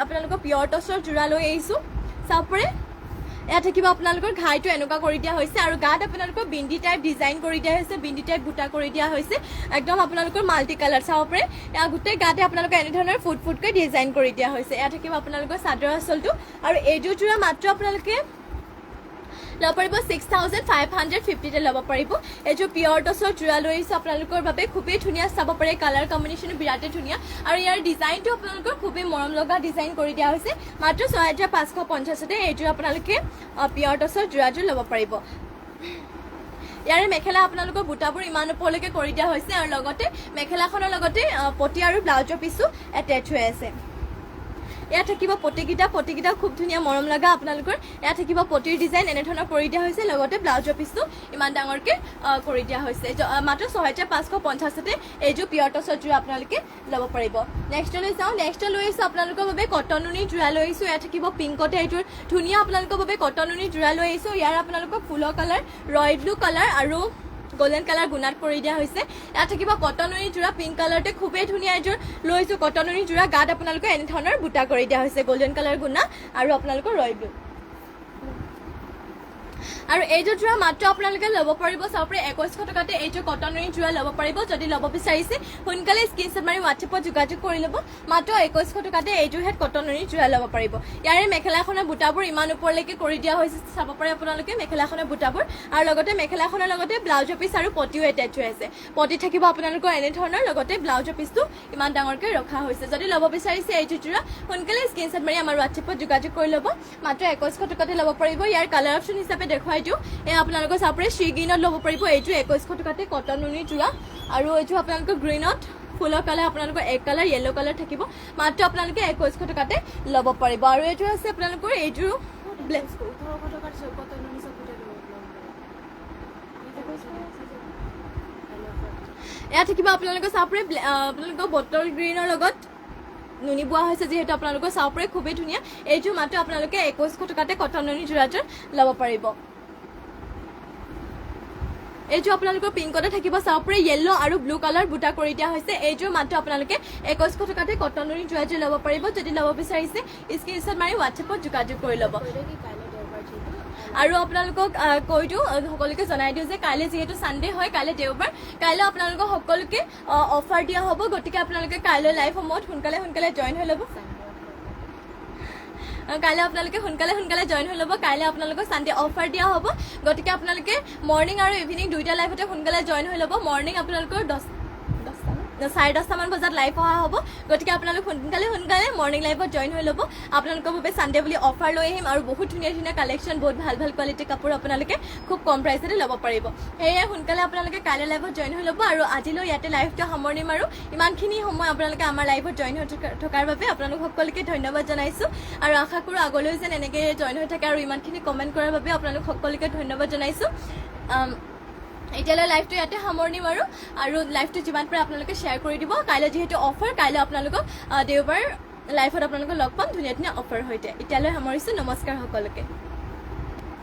আপোনালোকৰ পিয়ৰ টছৰ যোৰা লৈ আহিছোঁ চাপৰে এয়া থাকিব আপোনালোকৰ ঘাইটো এনেকুৱা কৰি দিয়া হৈছে আৰু গাত আপোনালোকৰ বিন্দি টাইপ ডিজাইন কৰি দিয়া হৈছে বিন্দি টাইপ বুটা কৰি দিয়া হৈছে একদম আপোনালোকৰ মাল্টি কালাৰ চাব পাৰে এয়া গোটেই গাতে আপোনালোকৰ এনে ধৰণৰ ফুটকৈ ডিজাইন কৰি দিয়া হৈছে এয়া থাকিব আপোনালোকৰ চাদৰ আঁচলটো আৰু এইযোৰ যোৰা মাত্ৰ আপোনালোকে ল'ব পাৰিব 6550তে ল'ব পাৰিব এইযোৰ পিয়ৰ টছৰ যোৰা লৈ আহিছোঁ আপোনালোকৰ বাবে খুবেই ধুনীয়া চাব পাৰে কালাৰ কম্বিনেশ্যনো বিৰাটেই ধুনীয়া আৰু ইয়াৰ ডিজাইনটো আপোনালোকৰ খুবেই মৰম লগা ডিজাইন কৰি দিয়া হৈছে মাত্ৰ 6550তে এইযোৰ আপোনালোকে পিয়ৰ টছৰ যোৰাযোৰ ল'ব পাৰিব ইয়াৰে মেখেলা আপোনালোকৰ বুটাবোৰ ইমান ওপৰলৈকে কৰি দিয়া হৈছে আৰু লগতে মেখেলাখনৰ লগতে পটি আৰু ব্লাউজৰ পিচো এটেচ হৈ আছে এয়া থাকিব পটিকেইটা খুব ধুনীয়া মৰম লগা আপোনালোকৰ এয়া থাকিব পটিৰ ডিজাইন এনেধৰণৰ কৰি দিয়া হৈছে লগতে ব্লাউজৰ পিচটো ইমান ডাঙৰকৈ কৰি দিয়া হৈছে মাত্ৰ 6550তে এইযোৰ পিয়ৰ টছৰ যোৰা আপোনালোকে ল'ব পাৰিব নেক্সটলৈ যাওঁ নেক্সট লৈ আহিছোঁ আপোনালোকৰ বাবে কটন নুনি যোৰা লৈ আহিছোঁ এয়া থাকিব পিংকতে এইটোৰ ধুনীয়া আপোনালোকৰ বাবে কটন নুনি যোৰা লৈ আহিছোঁ ইয়াৰ আপোনালোকৰ ফুলৰ কালাৰ ৰয়েল ব্লু কালাৰ আৰু গোল্ডেন কালাৰ গুণাত কৰি দিয়া হৈছে ইয়াত থাকিব কটন নুনি যোৰা পিংক কালাৰতে খুবেই ধুনীয়া এযোৰ লৈছোঁ কটন নুনি যোৰা গাত আপোনালোকে এনেধৰণৰ বুটা কৰি দিয়া হৈছে গোল্ডেন কালাৰ গুণা আৰু আপোনালোকৰ ৰয়েল ব্লু আৰু এইযোৰ যোৰা মাত্ৰ আপোনালোকে ল'ব পাৰিব চাব পাৰে 2100 টকাতে এইযোৰ কটন নুনি যোৰা ল'ব পাৰিব যদি ল'ব বিচাৰিছে সোনকালে স্ক্ৰীনশ্বট মাৰি হোৱাটছএপত যোগাযোগ কৰি ল'ব মাত্ৰ 2100 টকাতে এইযোৰ হেড কটন নুনি যোৰা ল'ব পাৰিব ইয়াৰে মেখেলাখনৰ বুটাবোৰ ইমান ওপৰলৈকে কৰি দিয়া হৈছে চাব পাৰে আপোনালোকে মেখেলাখনৰ বুটাবোৰ আৰু লগতে মেখেলাখনৰ লগতে ব্লাউজৰ পিচ আৰু পটিও এটেচ হৈ আছে পটি থাকিব আপোনালোকৰ এনেধৰণৰ লগতে ব্লাউজৰ পিচটো ইমান ডাঙৰকৈ ৰখা হৈছে যদি ল'ব বিচাৰিছে এইযোৰ যোৰা সোনকালে স্ক্ৰীনশ্বট মাৰি আমাৰ হোৱাটছএপত যোগাযোগ কৰি ল'ব মাত্ৰ 2100 টকাতে ল'ব পাৰিব ইয়াৰ কালাৰ অপশ্যন হিচাপে দেখুৱাই দিওঁ এয়া আপোনালোকৰ চাব পাৰে শ্ৰী গ্ৰীণত ল'ব পাৰিব এইযোৰ 2100 টকাতে কটন নুনি যোৰা আৰু এইযোৰ আপোনালোকৰ গ্ৰীণত ফুলৰ কালাৰ আপোনালোকৰ এক কালাৰ য়েলো কালাৰ থাকিব মাত্ৰ আপোনালোকে 2100 টকাতে ল'ব পাৰিব আৰু এইযোৰ আছে আপোনালোকৰ এইযোৰ ব্লেক 1800 টকাৰ কটন নুনি এয়া থাকিব আপোনালোকৰ চাব পাৰে আপোনালোকৰ বটল গ্ৰীণৰ লগত নুনি বোৱা হৈছে যিহেতু আপোনালোকৰ চাব পাৰে খুবেই ধুনীয়া এইযোৰ মাত্ৰ আপোনালোকে 2100 টকাতে কটন নুনি যোৰাযোৰ ল'ব পাৰিব এইযোৰ আপোনালোকৰ পিংকতে থাকিব চাব পাৰে য়েল্লো আৰু ব্লু কালাৰ বুটা কৰি দিয়া হৈছে এইযোৰ মাত্ৰ আপোনালোকে 2100 টকাতে কটন নুনি যোৰাযোৰ ল'ব পাৰিব যদি ল'ব বিচাৰিছে স্ক্ৰীনশ্বট মাৰি হোৱাটছএপত যোগাযোগ কৰি ল'ব আৰু আপোনালোকক কৈ দিওঁ সকলোকে জনাই দিওঁ যে কাইলৈ যিহেতু ছানডে হয় কাইলৈ দেওবাৰ কাইলৈ আপোনালোকক সকলোকে অফাৰ দিয়া হ'ব গতিকে আপোনালোকে কাইলৈ লাইভসমূহত সোনকালে জইন হৈ ল'ব কাইলৈ আপোনালোকে সোনকালে জইন হৈ ল'ব কাইলৈ আপোনালোকক ছানডে অফাৰ দিয়া হ'ব গতিকে আপোনালোকে মৰ্ণিং আৰু ইভিনিং দুইটা লাইভতে সোনকালে জইন হৈ ল'ব মৰ্ণিং আপোনালোকৰ 10:30 মান বজাত লাইভ অহা হ'ব গতিকে আপোনালোক সোনকালে মৰ্ণিং লাইভত জইন হৈ ল'ব আপোনালোকৰ বাবে ছানডে বুলি অফাৰ লৈ আহিম আৰু বহুত ধুনীয়া কালেকশ্যন বহুত ভাল কোৱালিটিৰ কাপোৰ আপোনালোকে খুব কম প্ৰাইচতে ল'ব পাৰিব সেয়ে সোনকালে আপোনালোকে কাইলৈ লাইভত জইন হৈ ল'ব আৰু আজিলৈ ইয়াতে লাইভটো সামৰণি মাৰো ইমানখিনি সময় আপোনালোকে আমাৰ লাইভত জইন হৈ থকাৰ বাবে আপোনালোক সকলোকে ধন্যবাদ জনাইছোঁ আৰু আশা কৰোঁ আগলৈ যেন এনেকৈ জইন হৈ থাকে আৰু ইমানখিনি কমেণ্ট কৰাৰ বাবে আপোনালোক সকলোকে ধন্যবাদ জনাইছোঁ এতিয়ালৈ লাইভটো ইয়াতে সামৰণি মাৰো আৰু লাইভটো যিমান পাৰে আপোনালোকে শ্বেয়াৰ কৰি দিব কাইলৈ যিহেতু অফাৰ কাইলৈ আপোনালোকক দেওবাৰ লাইভত আপোনালোকক লগ পাম ধুনীয়া অফাৰ সৈতে এতিয়ালৈ সামৰিছোঁ নমস্কাৰ সকলোকে